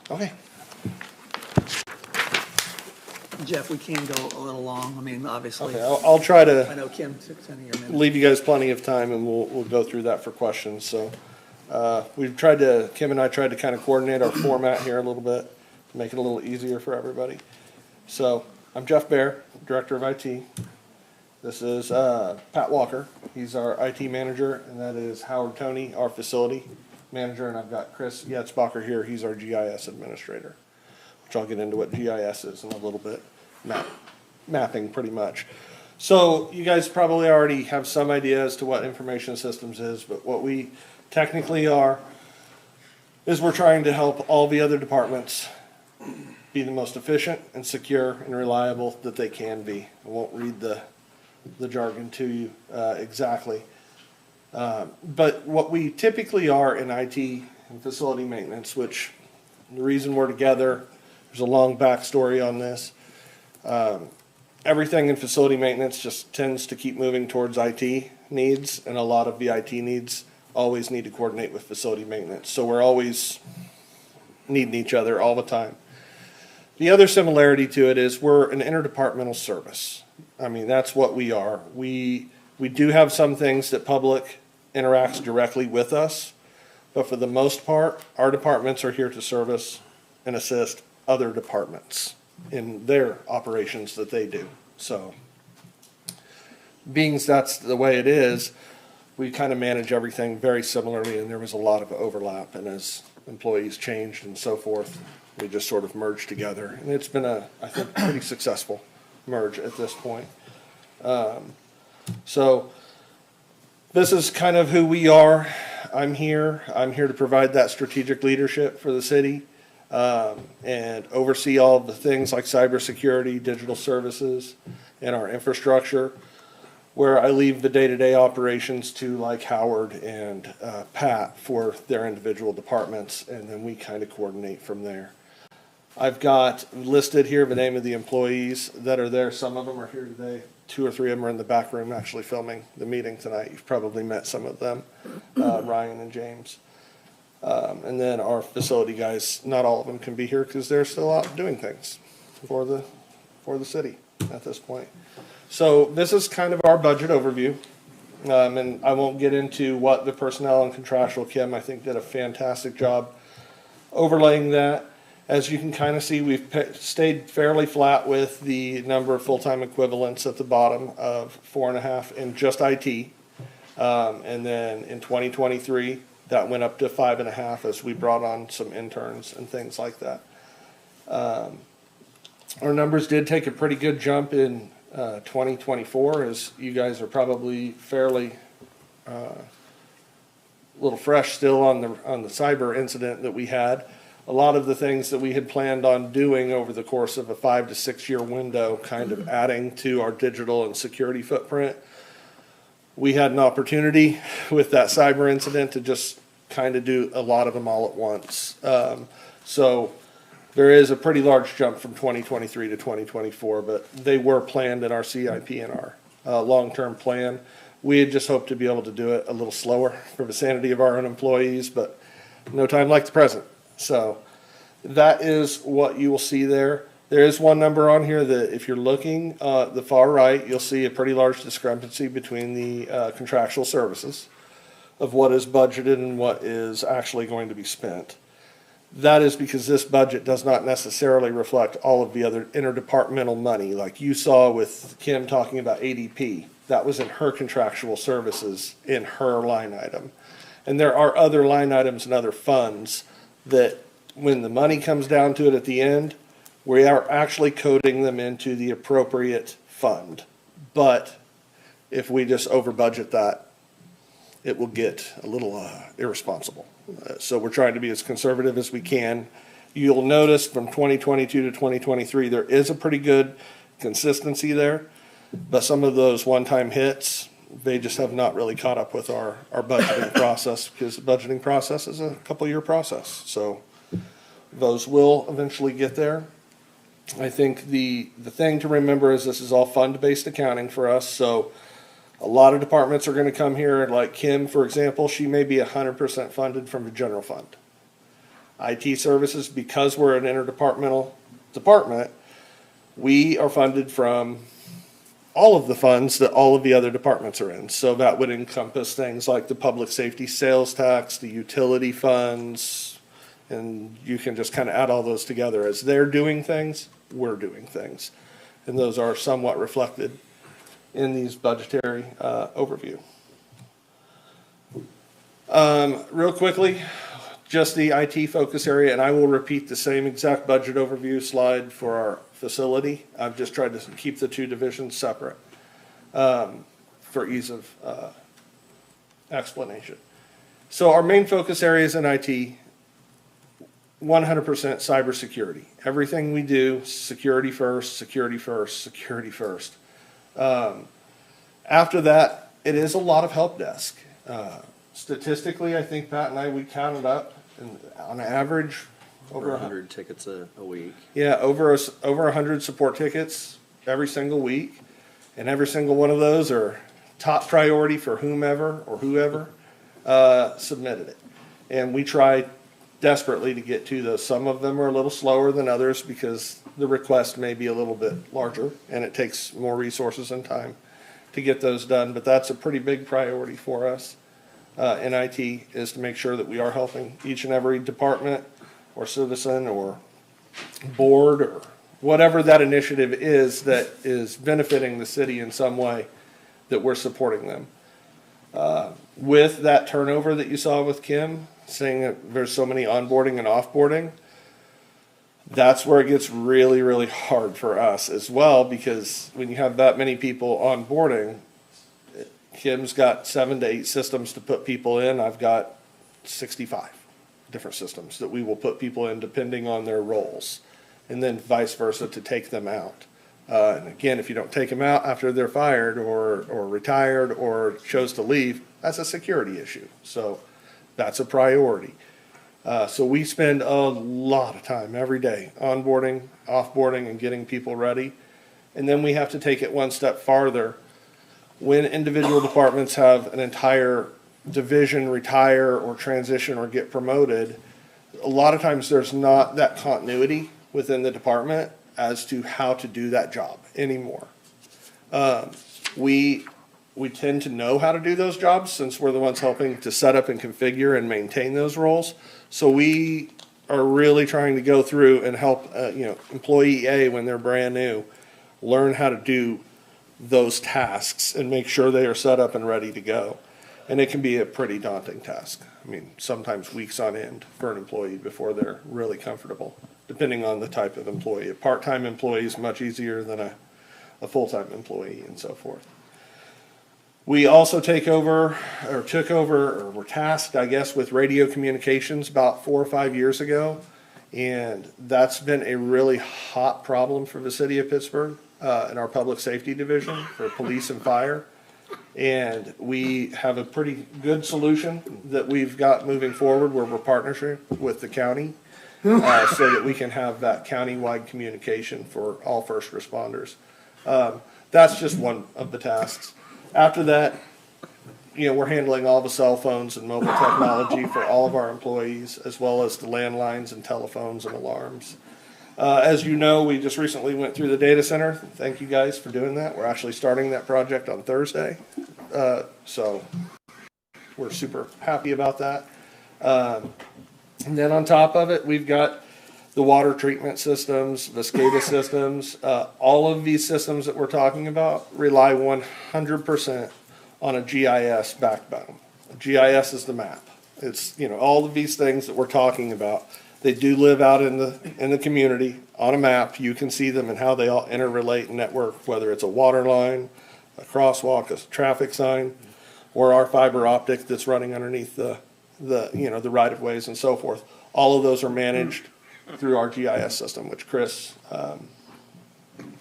S10: Okay.
S8: Jeff, we can go a little long. I mean, obviously,
S10: Okay, I'll try
S8: I
S10: to
S8: know Kim took 10 of your minutes.
S10: leave you guys plenty of time, and we'll go through that for questions. So, Kim and I tried to kind of coordinate our format here a little bit to make it a little easier for everybody. So, I'm Jeff Bear, Director of IT. This is Pat Walker. He's our IT manager, and that is Howard Toney, our facility manager, and I've got Chris Yetzbacher here. He's our GIS administrator, which I'll get into what GIS is in a little bit. Mapping, pretty much. So you guys probably already have some idea as to what information systems is, but what we technically are is we're trying to help all the other departments be the most efficient and secure and reliable that they can be. I won't read the jargon to you exactly. But what we typically are in IT and facility maintenance, which the reason we're together, there's a long backstory on this. Everything in facility maintenance just tends to keep moving towards IT needs, and a lot of the IT needs always need to coordinate with facility maintenance. So we're always needing each other all the time. The other similarity to it is we're an interdepartmental service. I mean, that's what we are. We do have some things that public interacts directly with us, but for the most part, our departments are here to service and assist other departments in their operations that they do. So, being that's the way it is, we kind of manage everything very similarly, and there was a lot of overlap, and as employees changed and so forth, we just sort of merged together, and it's been I think, pretty successful merge at this point. So, this is kind of who we are. I'm here to provide that strategic leadership for the city, and oversee all of the things like cybersecurity, digital services, and our infrastructure, where I leave the day-to-day operations to like Howard and Pat for their individual departments, and then we kind of coordinate from there. I've got listed here the name of the employees that are there. Some of them are here today. 2 or 3 of them are in the back room actually filming the meeting tonight. You've probably met some of them, Ryan and James. And then our facility guys, not all of them can be here because they're still out doing things for the city at this point. So this is kind of our budget overview. And I won't get into what the personnel and contractual Kim, I think, did a fantastic job overlaying that. As you can kind of see, we've stayed fairly flat with the number of full-time equivalents at the bottom of 4.5 in just IT. And then in 2023, that went up to 5.5 as we brought on some interns and things like that. Our numbers did take a pretty good jump in 2024, as you guys are probably fairly a little fresh still on the cyber incident that we had. A lot of the things that we had planned on doing over the course of a 5 to 6 year window, kind of adding to our digital and security footprint, we had an opportunity with that cyber incident to just kind of do a lot of them all at once. So there is a pretty large jump from 2023 to 2024, but they were planned in our CIP and our long-term plan. We had just hoped to be able to do it a little slower for the sanity of our own employees, but no time like the present. So that is what you will see there. There is one number on here that if you're looking the far right, you'll see a pretty large discrepancy between the contractual services of what is budgeted and what is actually going to be spent. That is because this budget does not necessarily reflect all of the other interdepartmental money. Like you saw with Kim talking about ADP, that was in her contractual services in her line item. And there are other line items and other funds that when the money comes down to it at the end, we are actually coding them into the appropriate fund. But if we just over budget that, it will get a little irresponsible. So we're trying to be as conservative as we can. You'll notice from 2022 to 2023, there is a pretty good consistency there, but some of those one-time hits, they just have not really caught up with our budgeting process, because the budgeting process is a couple-year process. So those will eventually get there. I think the thing to remember is this is all fund-based accounting for us. So a lot of departments are going to come here, like Kim, for example, she may be 100% funded from the general fund. IT services, because we're an interdepartmental department, we are funded from all of the funds that all of the other departments are in. So that would encompass things like the public safety sales tax, the utility funds, and you can just kind of add all those together. As they're doing things, we're doing things. And those are somewhat reflected in these budgetary overview. Real quickly, just the IT focus area, and I will repeat the same exact budget overview slide for our facility. I've just tried to keep the two divisions separate for ease of explanation. So our main focus areas in IT, 100% cybersecurity. Everything we do, security first, security first, security first. After that, it is a lot of help desk. Statistically, I think Pat and I, we counted up, and on average,
S11: over 100 tickets a week.
S10: Yeah, over 100 support tickets every single week, and every single one of those are top priority for whomever or whoever submitted it. And we try desperately to get to those. Some of them are a little slower than others because the request may be a little bit larger, and it takes more resources and time to get those done. But that's a pretty big priority for us in IT, is to make sure that we are helping each and every department or citizen or board or whatever that initiative is that is benefiting the city in some way, that we're supporting them. With that turnover that you saw with Kim, saying that there's so many onboarding and offboarding, that's where it gets really, really hard for us as well, because when you have that many people onboarding, Kim's got 7 to 8 systems to put people in. I've got 65 different systems that we will put people in depending on their roles, and then vice versa to take them out. And again, if you don't take them out after they're fired or retired or chose to leave, that's a security issue. So that's a priority. So we spend a lot of time every day onboarding, offboarding, and getting people ready. And then we have to take it one step farther. When individual departments have an entire division retire or transition or get promoted, a lot of times there's not that continuity within the department as to how to do that job anymore. We tend to know how to do those jobs since we're the ones helping to set up and configure and maintain those roles. So we are really trying to go through and help, employee A, when they're brand new, learn how to do those tasks and make sure they are set up and ready to go. And it can be a pretty daunting task. I mean, sometimes weeks on end for an employee before they're really comfortable, depending on the type of employee. A part-time employee is much easier than a full-time employee and so forth. We also took over, or were tasked, I guess, with radio communications about 4 or 5 years ago. And that's been a really hot problem for the city of Pittsburgh in our public safety division for police and fire. And we have a pretty good solution that we've got moving forward where we're partnering with the county so that we can have that county-wide communication for all first responders. That's just one of the tasks. After that, we're handling all the cell phones and mobile technology for all of our employees, as well as the landlines and telephones and alarms. As you know, we just recently went through the data center. Thank you guys for doing that. We're actually starting that project on Thursday. So we're super happy about that. And then on top of it, we've got the water treatment systems, the SCADA systems. All of these systems that we're talking about rely 100% on a GIS backbone. GIS is the map. It's, all of these things that we're talking about, they do live out in the community on a map. You can see them and how they all interrelate and network, whether it's a water line, a crosswalk, a traffic sign, or our fiber optic that's running underneath the right of ways and so forth. All of those are managed through our GIS system, which Chris,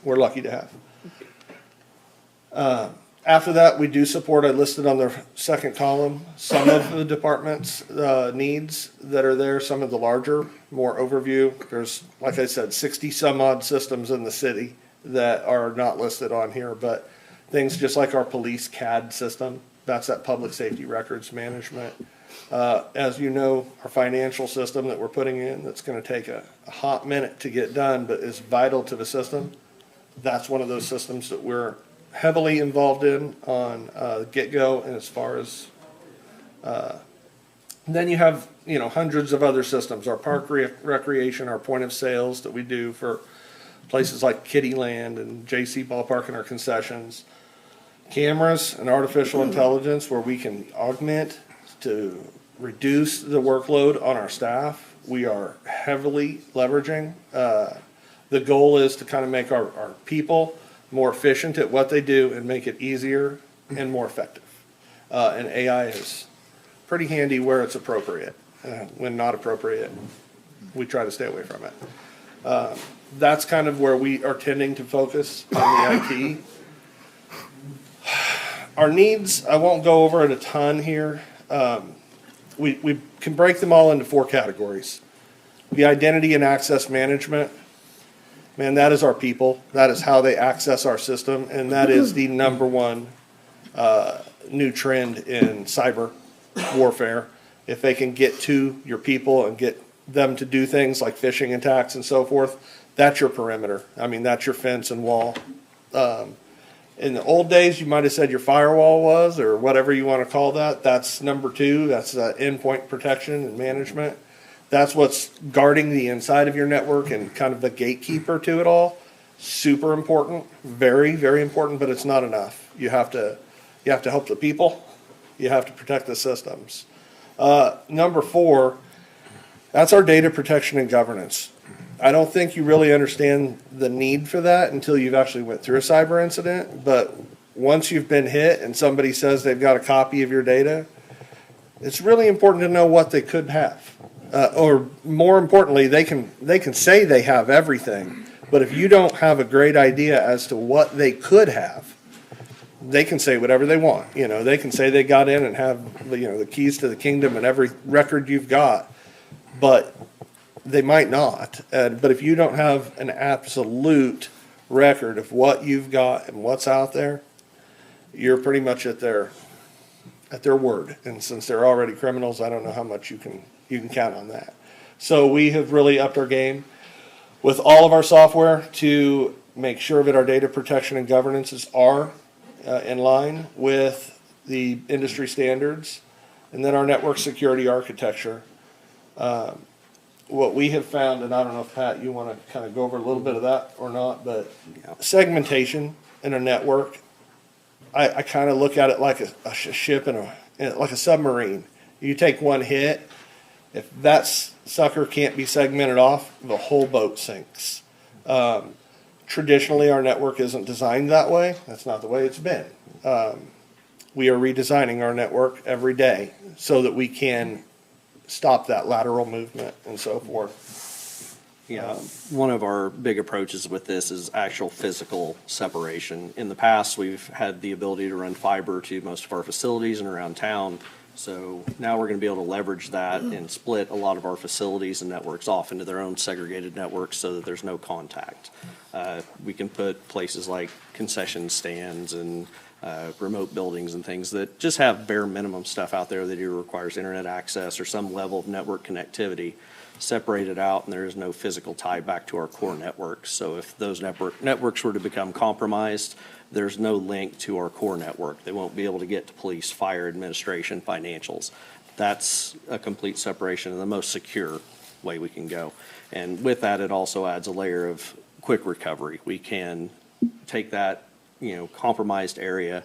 S10: we're lucky to have. After that, we do support, I listed on the second column, some of the department's needs that are there, some of the larger, more overview. There's, like I said, 60 some odd systems in the city that are not listed on here, but things just like our police CAD system, that's that public safety records management. As you know, our financial system that we're putting in, that's going to take a hot minute to get done, but is vital to the system. That's one of those systems that we're heavily involved in on get-go, and as far as then you have hundreds of other systems, our park recreation, our point of sales that we do for places like Kittyland and JC Ballpark and our concessions, cameras and artificial intelligence where we can augment to reduce the workload on our staff. We are heavily leveraging. The goal is to kind of make our people more efficient at what they do and make it easier and more effective. And AI is pretty handy where it's appropriate. When not appropriate, we try to stay away from it. That's kind of where we are tending to focus on the IT. Our needs, I won't go over it a ton here. We can break them all into 4 categories. The identity and access management. Man, that is our people. That is how they access our system, and that is the number one new trend in cyber warfare. If they can get to your people and get them to do things like phishing attacks and so forth, that's your perimeter. I mean, that's your fence and wall. In the old days, you might have said your firewall was, or whatever you want to call that. That's number 2. That's endpoint protection and management. That's what's guarding the inside of your network and kind of the gatekeeper to it all. Super important, very, very important, but it's not enough. You have to help the people. You have to protect the systems. Number 4, that's our data protection and governance. I don't think you really understand the need for that until you've actually went through a cyber incident. But once you've been hit and somebody says they've got a copy of your data, it's really important to know what they could have. Or more importantly, they can say they have everything, but if you don't have a great idea as to what they could have, they can say whatever they want. You know, they can say they got in and have, you know, the keys to the kingdom and every record you've got, but they might not. But if you don't have an absolute record of what you've got and what's out there, you're pretty much at their word. And since they're already criminals, I don't know how much you can count on that. So we have really upped our game with all of our software to make sure that our data protection and governances are in line with the industry standards, and then our network security architecture. What we have found, and I don't know if Pat, you want to kind of go over a little bit of that or not, but segmentation in a network, I kind of look at it like a ship like a submarine. You take one hit, if that sucker can't be segmented off, the whole boat sinks. Traditionally, our network isn't designed that way. That's not the way it's been. We are redesigning our network every day so that we can stop that lateral movement and so forth.
S11: Yeah, one of our big approaches with this is actual physical separation. In the past, we've had the ability to run fiber to most of our facilities and around town. So now we're going to be able to leverage that and split a lot of our facilities and networks off into their own segregated networks so that there's no contact. We can put places like concession stands and remote buildings and things that just have bare minimum stuff out there that either requires internet access or some level of network connectivity, separated out, and there is no physical tie back to our core networks. So if those networks were to become compromised, there's no link to our core network. They won't be able to get to police, fire, administration, financials. That's a complete separation and the most secure way we can go. And with that, it also adds a layer of quick recovery. We can take that, compromised area,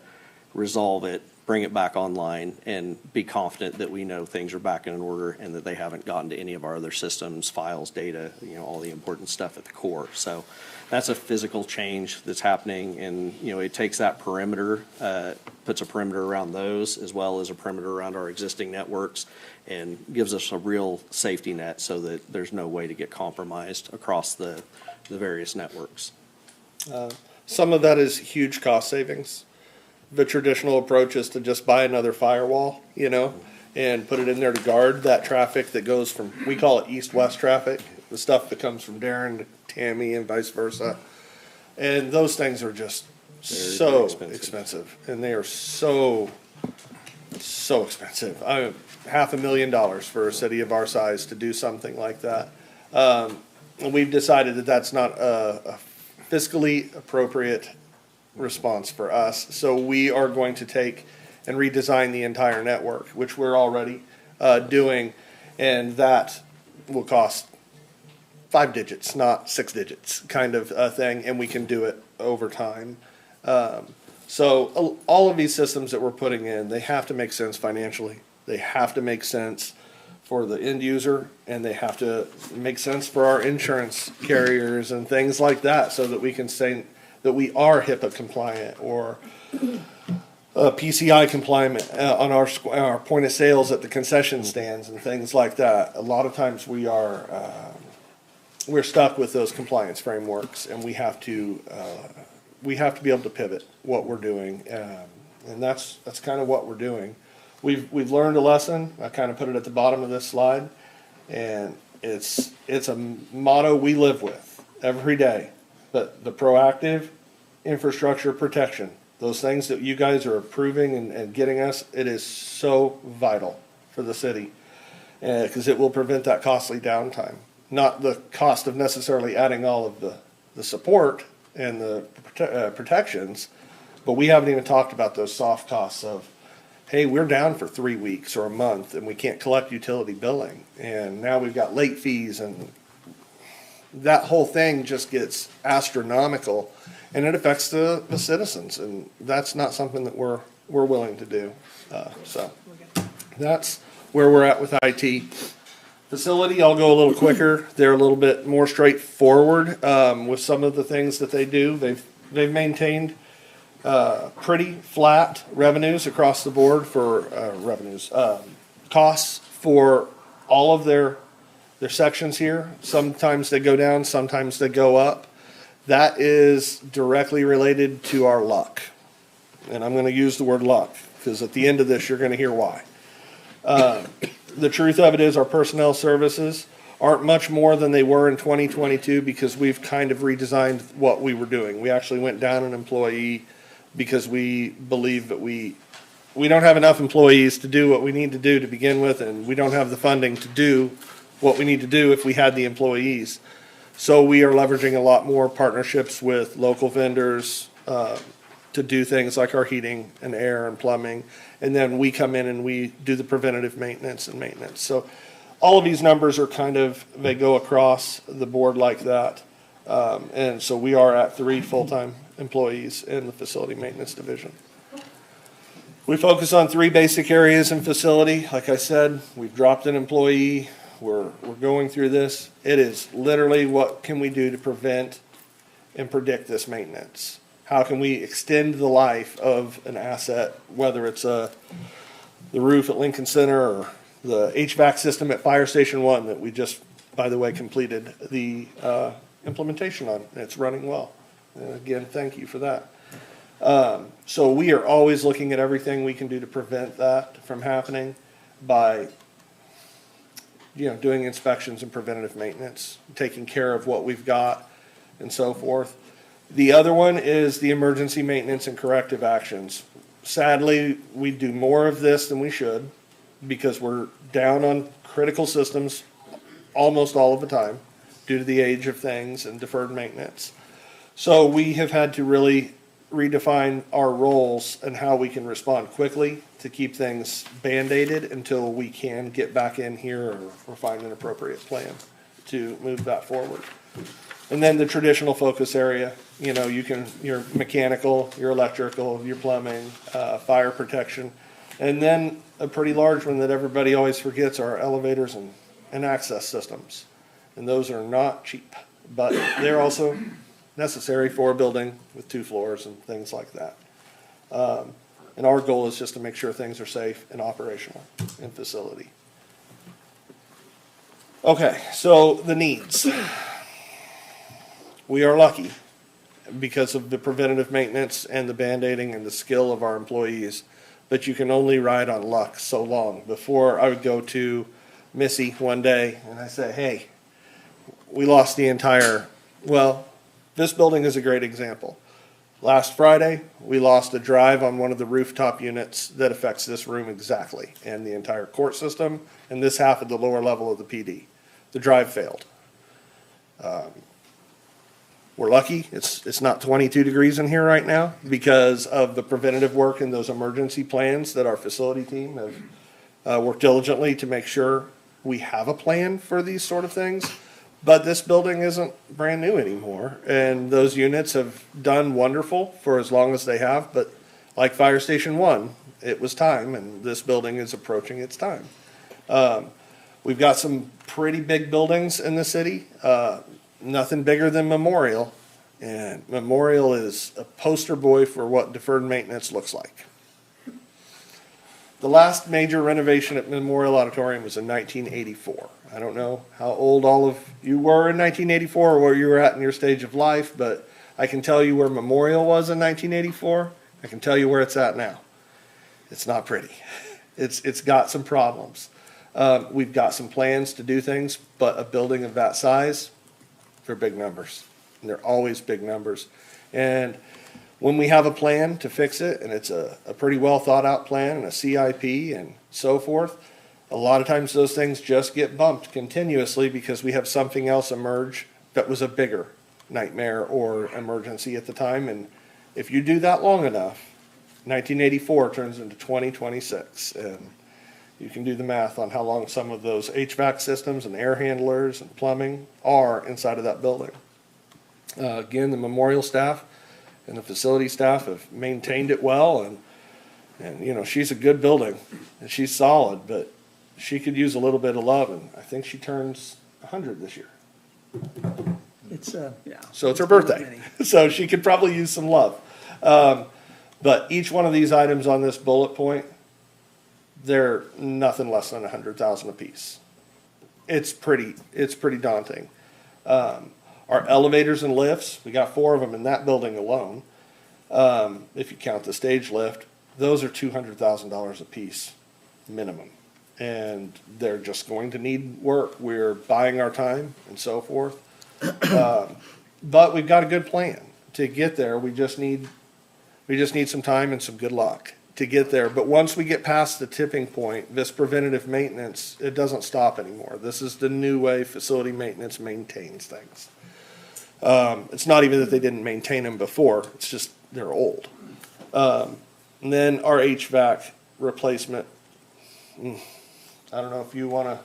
S11: resolve it, bring it back online, and be confident that we know things are back in order and that they haven't gotten to any of our other systems, files, data, all the important stuff at the core. So that's a physical change that's happening, and it takes that perimeter, puts a perimeter around those as well as a perimeter around our existing networks, and gives us a real safety net so that there's no way to get compromised across the various networks.
S10: Some of that is huge cost savings. The traditional approach is to just buy another firewall, and put it in there to guard that traffic that goes from, we call it east-west traffic, the stuff that comes from Darren to Tammy and vice versa. And those things are just so expensive, and they are so expensive. $500,000 for a city of our size to do something like that. And we've decided that that's not a fiscally appropriate response for us. So we are going to take and redesign the entire network, which we're already doing, and that will cost 5 digits, not 6 digits kind of thing, and we can do it over time. So all of these systems that we're putting in, they have to make sense financially. They have to make sense for the end user, and they have to make sense for our insurance carriers and things like that, so that we can say that we are HIPAA compliant or PCI compliant on our point of sales at the concession stands and things like that. A lot of times we're stuck with those compliance frameworks, and we have to be able to pivot what we're doing, and that's kind of what we're doing. We've learned a lesson. I kind of put it at the bottom of this slide, and it's a motto we live with every day. But the proactive infrastructure protection, those things that you guys are approving and getting us, it is so vital for the city, because it will prevent that costly downtime. Not the cost of necessarily adding all of the support and the protections, but we haven't even talked about those soft costs of, hey, we're down for 3 weeks or a month and we can't collect utility billing, and now we've got late fees, and that whole thing just gets astronomical, and it affects the citizens, and that's not something that we're willing to do. So that's where we're at with IT. Facility, I'll go a little quicker. They're a little bit more straightforward with some of the things that they do. They've maintained pretty flat revenues across the board for costs for all of their sections here. Sometimes they go down, sometimes they go up. That is directly related to our luck. And I'm going to use the word luck, because at the end of this, you're going to hear why. The truth of it is our personnel services aren't much more than they were in 2022 because we've kind of redesigned what we were doing. We actually went down an employee because we believe that we don't have enough employees to do what we need to do to begin with, and we don't have the funding to do what we need to do if we had the employees. So we are leveraging a lot more partnerships with local vendors to do things like our heating and air and plumbing. And then we come in and we do the preventative maintenance and maintenance. So all of these numbers are they go across the board like that. And so we are at 3 full-time employees in the facility maintenance division. We focus on 3 basic areas in facility. Like I said, we've dropped an employee. We're going through this. It is literally what can we do to prevent and predict this maintenance? How can we extend the life of an asset, whether it's the roof at Lincoln Center or the HVAC system at Fire Station 1 that we just, by the way, completed the implementation on. It's running well. And again, thank you for that. So we are always looking at everything we can do to prevent that from happening by doing inspections and preventative maintenance, taking care of what we've got and so forth. The other one is the emergency maintenance and corrective actions. Sadly, we do more of this than we should because we're down on critical systems almost all of the time due to the age of things and deferred maintenance. So we have had to really redefine our roles and how we can respond quickly to keep things band-aided until we can get back in here or find an appropriate plan to move that forward. And then the traditional focus area, your mechanical, your electrical, your plumbing, fire protection. And then a pretty large one that everybody always forgets are elevators and access systems. And those are not cheap, but they're also necessary for a building with 2 floors and things like that. And our goal is just to make sure things are safe and operational in facility. Okay, so the needs. We are lucky because of the preventative maintenance and the band-aiding and the skill of our employees, but you can only ride on luck so long. Before I would go to Missy one day and I say, hey, we lost the entire, this building is a great example. Last Friday, we lost a drive on one of the rooftop units that affects this room exactly, and the entire court system, and this half of the lower level of the PD. The drive failed. We're lucky it's not 22 degrees in here right now because of the preventative work and those emergency plans that our facility team have worked diligently to make sure we have a plan for these sort of things. But this building isn't brand new anymore, and those units have done wonderful for as long as they have, but like Fire Station 1, it was time, and this building is approaching its time. We've got some pretty big buildings in the city, nothing bigger than Memorial, and Memorial is a poster boy for what deferred maintenance looks like. The last major renovation at Memorial Auditorium was in 1984. I don't know how old all of you were in 1984 or where you were at in your stage of life, but I can tell you where Memorial was in 1984. I can tell you where it's at now. It's not pretty. It's got some problems. We've got some plans to do things, but a building of that size, they're big numbers. And they're always big numbers. And when we have a plan to fix it, and it's a pretty well thought out plan and a CIP and so forth, a lot of times those things just get bumped continuously because we have something else emerge that was a bigger nightmare or emergency at the time. And if you do that long enough, 1984 turns into 2026. And you can do the math on how long some of those HVAC systems and air handlers and plumbing are inside of that building. Again, the Memorial staff and the facility staff have maintained it well, and she's a good building and she's solid, but she could use a little bit of love, and I think she turns 100 this year. So it's her birthday, so she could probably use some love. But each one of these items on this bullet point, they're nothing less than 100,000 apiece. It's pretty daunting. Our elevators and lifts, we got 4 of them in that building alone. If you count the stage lift, those are $200,000 a piece minimum. And they're just going to need work. We're buying our time and so forth. But we've got a good plan to get there. We just need some time and some good luck to get there. But once we get past the tipping point, this preventative maintenance, it doesn't stop anymore. This is the new way facility maintenance maintains things. It's not even that they didn't maintain them before. It's just they're old. And then our HVAC replacement. I don't know if you want to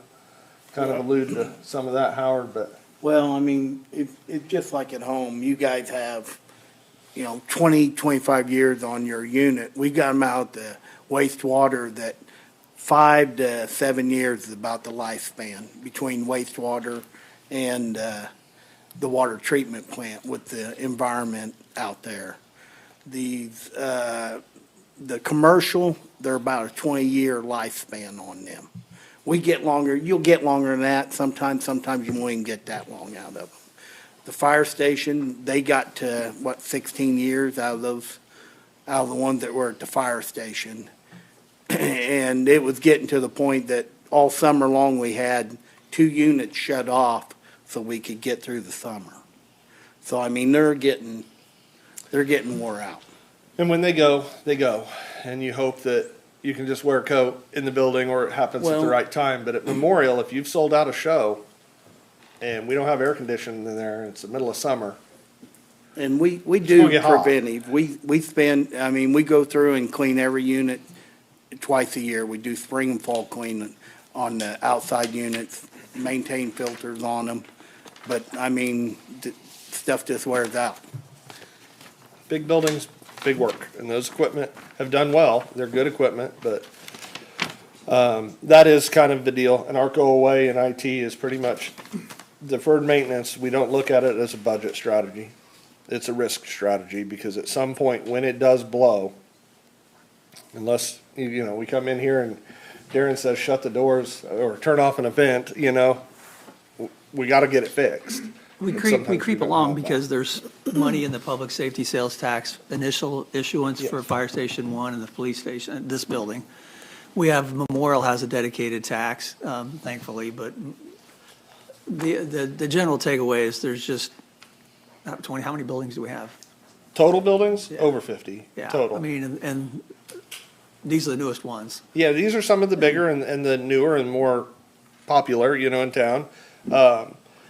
S10: kind of allude to some of that, Howard, but.
S12: Well, I mean, it's just like at home. You guys have, 20, 25 years on your unit. We got them out the wastewater that 5 to 7 years is about the lifespan between wastewater and the water treatment plant with the environment out there. These, the commercial, they're about a 20-year lifespan on them. We get longer, you'll get longer than that. Sometimes you won't even get that long out of them. The fire station, they got to, 16 years out of the ones that were at the fire station. And it was getting to the point that all summer long we had 2 units shut off so we could get through the summer. So, I mean, they're getting wore out.
S10: And when they go, and you hope that you can just wear a coat in the building or it happens at the right time. But at Memorial, if you've sold out a show and we don't have air conditioning in there, and it's the middle of summer.
S12: And we do preventive. We spend, I mean, we go through and clean every unit twice a year. We do spring and fall cleaning on the outside units, maintain filters on them. But, I mean, stuff just wears out.
S10: Big buildings, big work, and those equipment have done well. They're good equipment, but that is kind of the deal. And our go away in IT is pretty much deferred maintenance. We don't look at it as a budget strategy. It's a risk strategy because at some point when it does blow, unless we come in here and Darren says shut the doors or turn off an event, we got to get it fixed.
S8: We creep along because there's money in the public safety sales tax initial issuance for Fire Station 1 and the police station, this building. We have, Memorial has a dedicated tax, thankfully, but the general takeaway is there's just, 20, how many buildings do we have?
S10: Total buildings?
S8: Yeah.
S10: Over 50,
S8: Yeah,
S10: total.
S8: I mean, and these are the newest ones.
S10: Yeah, these are some of the bigger and the newer and more popular, in town.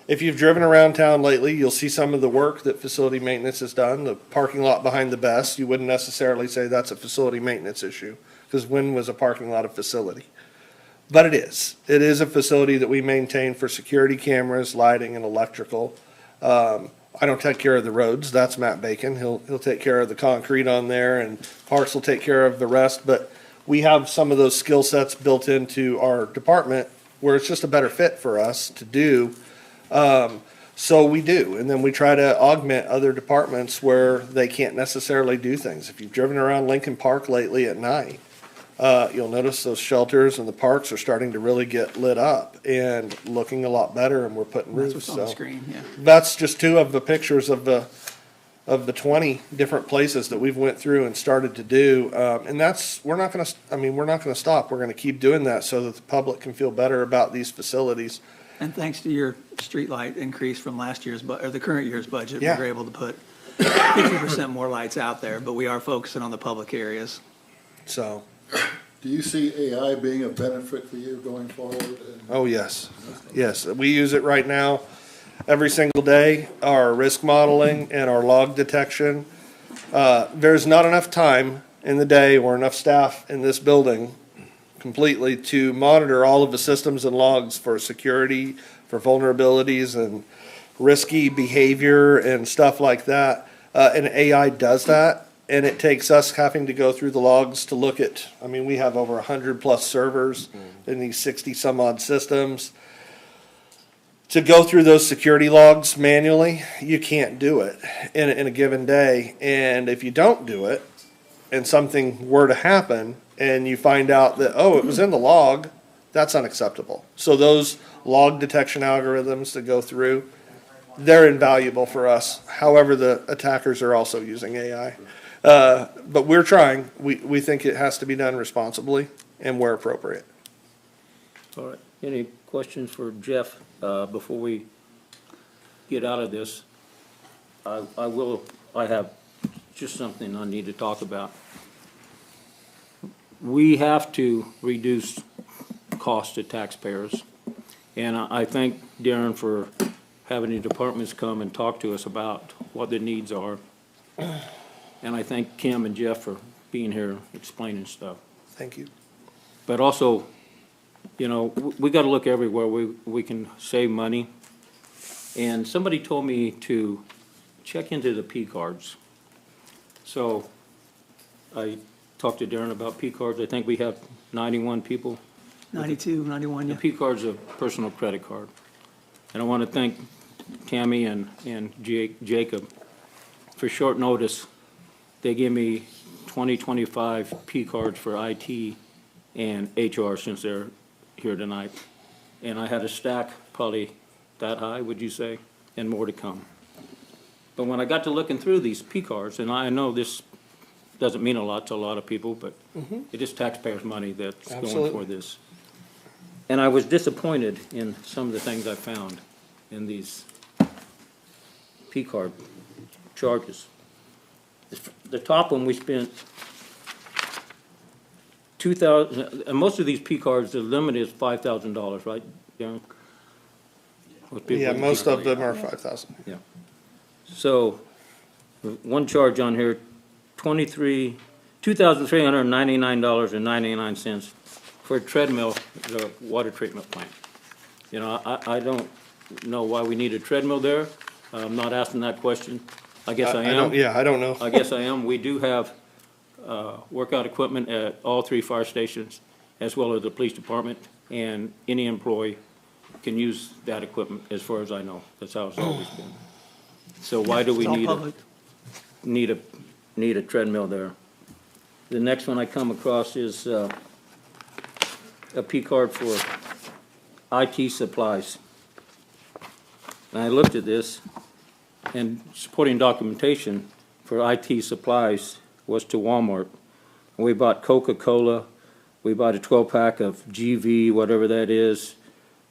S10: If you've driven around town lately, you'll see some of the work that facility maintenance has done. The parking lot behind the Best, you wouldn't necessarily say that's a facility maintenance issue, because when was a parking lot a facility? But it is. It is a facility that we maintain for security cameras, lighting, and electrical. I don't take care of the roads. That's Matt Bacon. He'll take care of the concrete on there, and Parks will take care of the rest. But we have some of those skill sets built into our department where it's just a better fit for us to do. So we do, and then we try to augment other departments where they can't necessarily do things. If you've driven around Lincoln Park lately at night, you'll notice those shelters and the parks are starting to really get lit up and looking a lot better, and we're putting roofs.
S8: That's what's on the screen, yeah.
S10: That's just 2 of the pictures of the 20 different places that we've went through and started to do. And we're not going to stop. We're going to keep doing that so that the public can feel better about these facilities.
S8: And thanks to your streetlight increase from last year's, or the current year's budget, we
S10: Yeah.
S8: were able to put 50% more lights out there, but we are focusing on the public areas.
S10: So,
S7: Do you see AI being a benefit for you going forward?
S10: oh yes, yes, we use it right now every single day. Our risk modeling and our log detection. There's not enough time in the day or enough staff in this building completely to monitor all of the systems and logs for security, for vulnerabilities and risky behavior and stuff like that. And AI does that. And it takes us having to go through the logs to look at, we have over 100 plus servers in these 60 some odd systems. To go through those security logs manually, you can't do it in a given day. And if you don't do it, and something were to happen and you find out that, oh, it was in the log, that's unacceptable. So those log detection algorithms that go through, they're invaluable for us. However, the attackers are also using AI. But we're trying. We think it has to be done responsibly and where appropriate.
S1: All right. Any questions for Jeff before we get out of this? I have just something I need to talk about. We have to reduce costs to taxpayers. And I thank Darren for having the departments come and talk to us about what the needs are. And I thank Kim and Jeff for being here explaining stuff.
S10: Thank you.
S1: But also, you know, we got to look everywhere we can save money. And somebody told me to check into the P cards. So I talked to Darren about P cards. I think we have 91 people.
S8: 92, 91,
S1: The
S8: yeah.
S1: P card's a personal credit card. And I want to thank Tammy and Jacob. For short notice, they gave me 25 P cards for IT and HR since they're here tonight. And I had a stack probably that high, would you say, and more to come. But when I got to looking through these P cards, and I know this doesn't mean a lot to a lot of people, but it is taxpayers' money that's going
S10: Absolutely.
S1: for this. And I was disappointed in some of the things I found in these P card charges. The top one we spent 2,000, and most of these P cards, the limit is $5,000, right, Darren?
S10: Yeah, most of them are 5,000.
S1: Yeah. So, one charge on here, $2,399.99 for a treadmill, the water treatment plant. You know, I don't know why we need a treadmill there. I'm not asking that question. I guess I am.
S10: I don't know.
S1: I guess I am. We do have workout equipment at all 3 fire stations, as well as the police department, and any employee can use that equipment, as far as I know. That's how it's always been. So why do we
S8: It's all
S1: need
S8: public.
S1: need a treadmill there? The next one I come across is a P card for IT supplies. And I looked at this, and supporting documentation for IT supplies was to Walmart. We bought Coca-Cola, we bought a 12-pack of GV, whatever that is,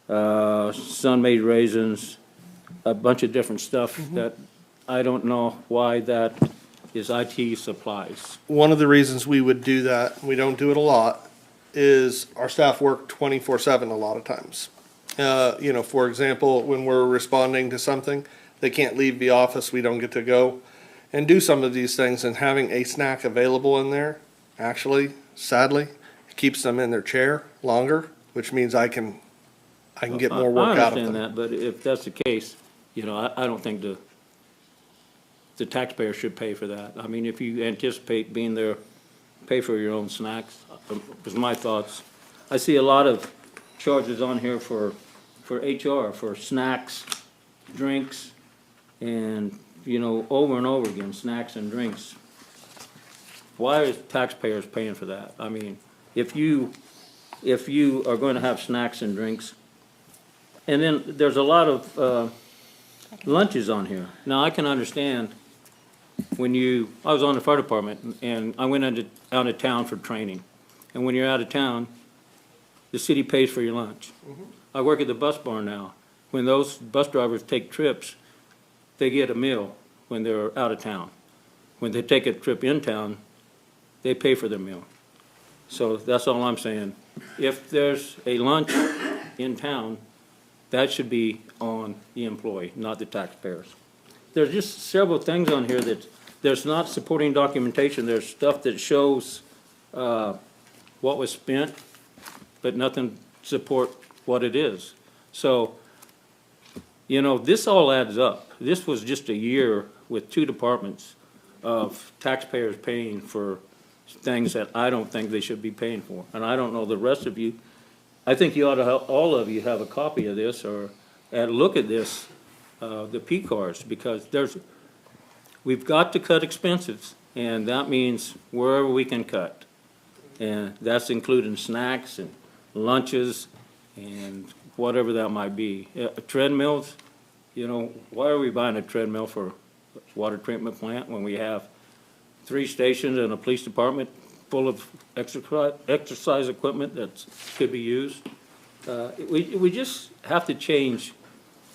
S1: Sun-Made raisins, a bunch of different stuff that I don't know why that is IT supplies.
S10: One of the reasons we would do that, we don't do it a lot, is our staff work 24/7 a lot of times. You know, for example, when we're responding to something, they can't leave the office, we don't get to go and do some of these things, and having a snack available in there, actually, sadly, keeps them in their chair longer, which means I can get more work out of them.
S1: I understand that, but if that's the case, you know, I don't think the taxpayer should pay for that. I mean, if you anticipate being there, pay for your own snacks, was my thoughts. I see a lot of charges on here for HR, for snacks, drinks, and, you know, over and over again, snacks and drinks. Why is taxpayers paying for that? I mean, if you are going to have snacks and drinks, and then there's a lot of lunches on here. Now, I can understand when I was on the fire department, and I went out of town for training. And when you're out of town, the city pays for your lunch. I work at the bus barn now. When those bus drivers take trips, they get a meal when they're out of town. When they take a trip in town, they pay for their meal. So that's all I'm saying. If there's a lunch in town, that should be on the employee, not the taxpayers. There's just several things on here that there's not supporting documentation. There's stuff that shows what was spent, but nothing support what it is. So, you know, this all adds up. This was just a year with 2 departments of taxpayers paying for things that I don't think they should be paying for. And I don't know the rest of you. I think you ought to have, all of you have a copy of this or look at this, the P cards, because we've got to cut expenses. And that means wherever we can cut. And that's including snacks and lunches and whatever that might be. Treadmills, you know, why are we buying a treadmill for water treatment plant when we have 3 stations and a police department full of exercise equipment that could be used? We just have to change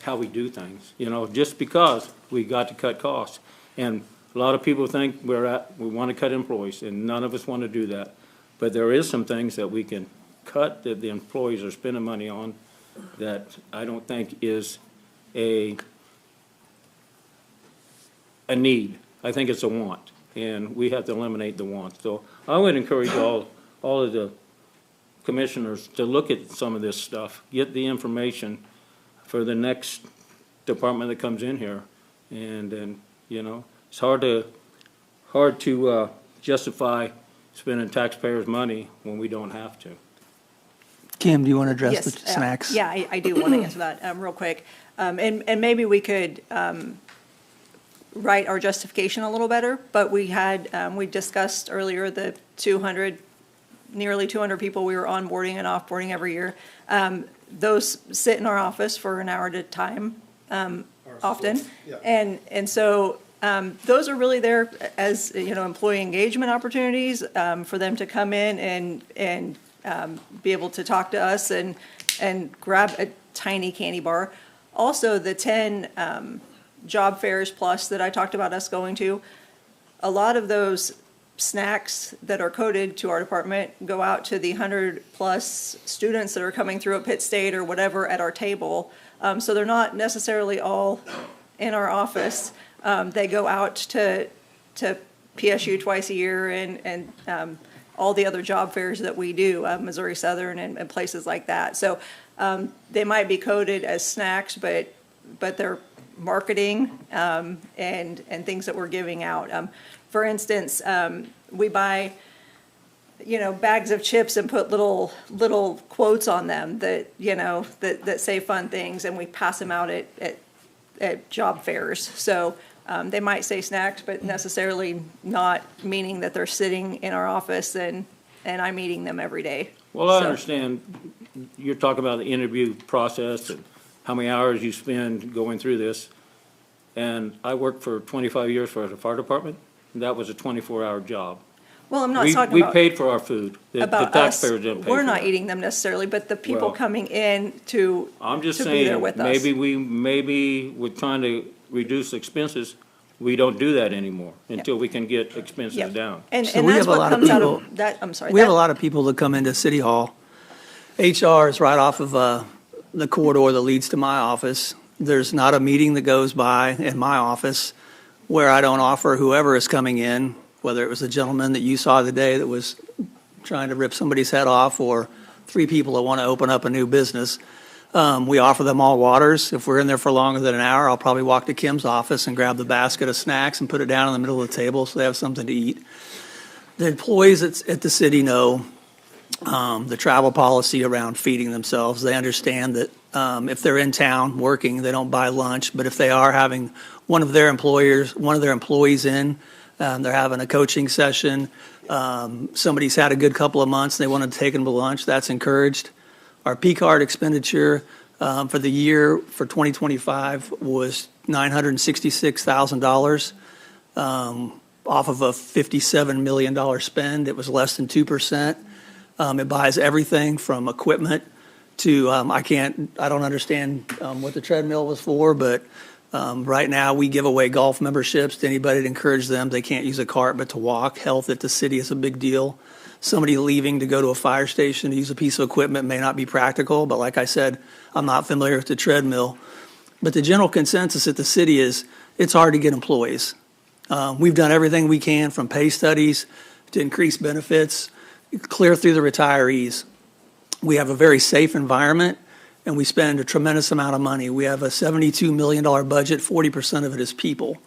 S1: how we do things, you know, just because we got to cut costs. And a lot of people think we want to cut employees, and none of us want to do that. But there is some things that we can cut that the employees are spending money on that I don't think is a need. I think it's a want, and we have to eliminate the want. So I would encourage all of the commissioners to look at some of this stuff, get the information for the next department that comes in here, and you know, it's hard to justify spending taxpayers' money when we don't have to.
S8: Kim, do you want to address
S3: Yes,
S8: the snacks?
S3: Yeah, I do want to answer that real quick. And maybe we could write our justification a little better, but we discussed earlier the nearly 200 people we were onboarding and offboarding every year. Those sit in our office for an hour at a time, often.
S10: Yeah.
S3: And so those are really there as, you know, employee engagement opportunities for them to come in and be able to talk to us and grab a tiny candy bar. Also, the 10 job fairs plus that I talked about us going to, a lot of those snacks that are coded to our department go out to the 100-plus students that are coming through at Pitt State or whatever at our table. So they're not necessarily all in our office. They go out to PSU twice a year and all the other job fairs that we do, Missouri Southern and places like that. So they might be coded as snacks, but they're marketing and things that we're giving out. For instance, we buy, you know, bags of chips and put little quotes on them that, you know, that say fun things, and we pass them out at job fairs. So they might say snacks, but necessarily not meaning that they're sitting in our office and I'm eating them every day.
S1: Well, I
S3: So-
S1: understand you're talking about the interview process and how many hours you spend going through this. And I worked for 25 years for the fire department, and that was a 24-hour job.
S3: Well, I'm not
S1: We
S3: talking about.
S1: paid for our food. The
S3: About us,
S1: taxpayers didn't pay for
S3: we're not
S1: that.
S3: eating them necessarily, but the people
S1: Well,
S3: coming in to
S1: I'm just
S3: be there
S1: saying,
S3: with us.
S1: maybe we're trying to reduce expenses. We don't do that anymore until we can get expenses
S3: Yep.
S1: down.
S3: And
S8: So
S3: and
S8: we
S3: that's
S8: have a
S3: what
S8: lot of
S3: comes out
S8: people-
S3: of that, I'm sorry.
S8: We have a
S3: that-
S8: lot of people that come into City Hall. HR is right off of the corridor that leads to my office. There's not a meeting that goes by in my office where I don't offer whoever is coming in, whether it was the gentleman that you saw today that was trying to rip somebody's head off, or 3 people that want to open up a new business. We offer them all waters. If we're in there for longer than an hour, I'll probably walk to Kim's office and grab the basket of snacks and put it down in the middle of the table so they have something to eat. The employees at the city know the travel policy around feeding themselves. They understand that if they're in town working, they don't buy lunch. But if they are having one of their employees in, they're having a coaching session, somebody's had a good couple of months, they want to take them to lunch, that's encouraged. Our P-card expenditure for the year for 2025 was $966,000 off of a $57 million spend. It was less than 2%. It buys everything from equipment to, I don't understand what the treadmill was for, but right now we give away golf memberships to anybody to encourage them. They can't use a cart but to walk. Health at the city is a big deal. Somebody leaving to go to a fire station to use a piece of equipment may not be practical, but like I said, I'm not familiar with the treadmill. But the general consensus at the city is it's hard to get employees. We've done everything we can, from pay studies to increase benefits, clear through the retirees. We have a very safe environment, and we spend a tremendous amount of money. We have a $72 million budget, 40% of it is people.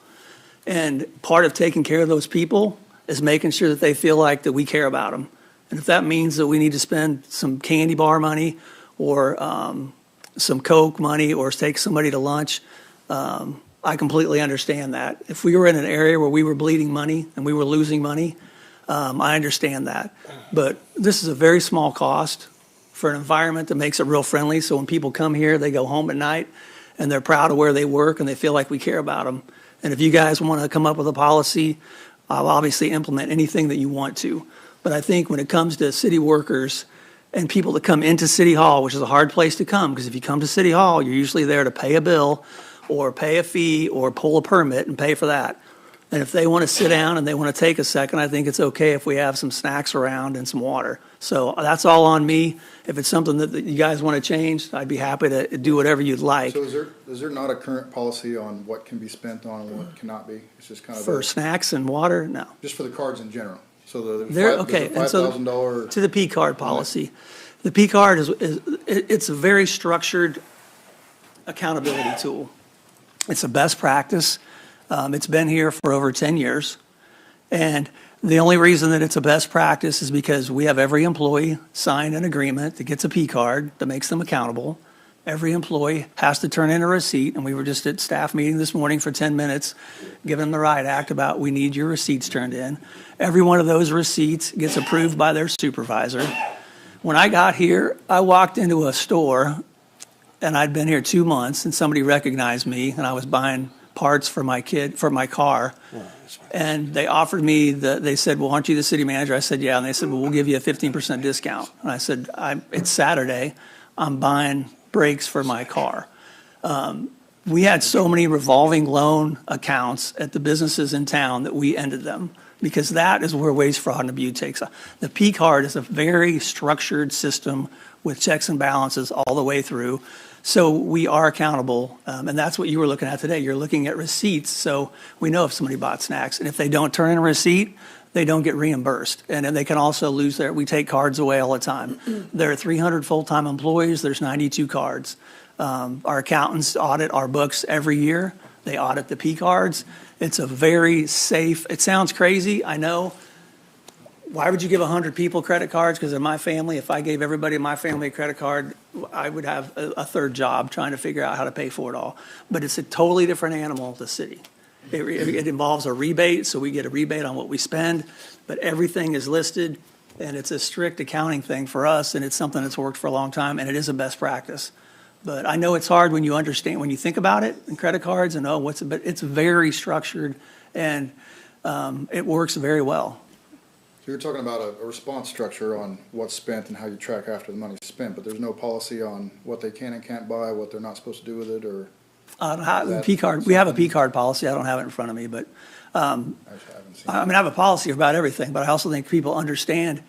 S8: And part of taking care of those people is making sure that they feel like that we care about them. And if that means that we need to spend some candy bar money or some Coke money or take somebody to lunch, I I completely understand that. If we were in an area where we were bleeding money and we were losing money, I understand that. But this is a very small cost for an environment that makes it real friendly. So when people come here, they go home at night and they're proud of where they work and they feel like we care about them. And if you guys want to come up with a policy, I'll obviously implement anything that you want to. But I think when it comes to city workers and people that come into City Hall, which is a hard place to come, because if you come to City Hall, you're usually there to pay a bill or pay a fee or pull a permit and pay for that. And if they want to sit down and they want to take a second, I think it's okay if we have some snacks around and some water. So that's all on me. If it's something that you guys want to change, I'd be happy to do whatever you'd like.
S6: So is there not a current policy on what can be spent on and what cannot be? It's just kind of.
S8: For snacks and water, no.
S6: Just for the cards in general? So
S8: Okay, and so
S6: $5,000.
S8: to the P card policy. The P card it's a very structured accountability tool. It's a best practice. It's been here for over 10 years. And the only reason that it's a best practice is because we have every employee sign an agreement that gets a P card that makes them accountable. Every employee has to turn in a receipt, and we were just at staff meeting this morning for 10 minutes, giving them the right act about we need your receipts turned in. Every one of those receipts gets approved by their supervisor. When I got here, I walked into a store, and I'd been here 2 months, and somebody recognized me, and I was buying parts for my car. And they offered me, they said, well, aren't you the city manager? I said, yeah. And they said, well, we'll give you a 15% discount. And I said, it's Saturday. I'm buying brakes for my car. We had so many revolving loan accounts at the businesses in town that we ended them because that is where waste, fraud, and abuse takes off. The P card is a very structured system with checks and balances all the way through. So we are accountable, and that's what you were looking at today. You're looking at receipts, so we know if somebody bought snacks. And if they don't turn in a receipt, they don't get reimbursed. And then they can also lose we take cards away all the time. There are 300 full-time employees. There's 92 cards. Our accountants audit our books every year. They audit the P cards. It's a very safe, it sounds crazy, I know. Why would you give 100 people credit cards? Because in my family, if I gave everybody in my family a credit card, I would have a third job trying to figure out how to pay for it all. But it's a totally different animal, the city. It involves a rebate, so we get a rebate on what we spend, but everything is listed, and it's a strict accounting thing for us, and it's something that's worked for a long time, and it is a best practice. But I know it's hard when you understand, when you think about it, and credit cards, and but it's very structured, and it works very well.
S6: So you're talking about a response structure on what's spent and how you track after the money's spent, but there's no policy on what they can and can't buy, what they're not supposed to do with it, or?
S8: P card. We have a P card policy. I don't have it in front of me, but I have a policy about everything. But I also think people understand,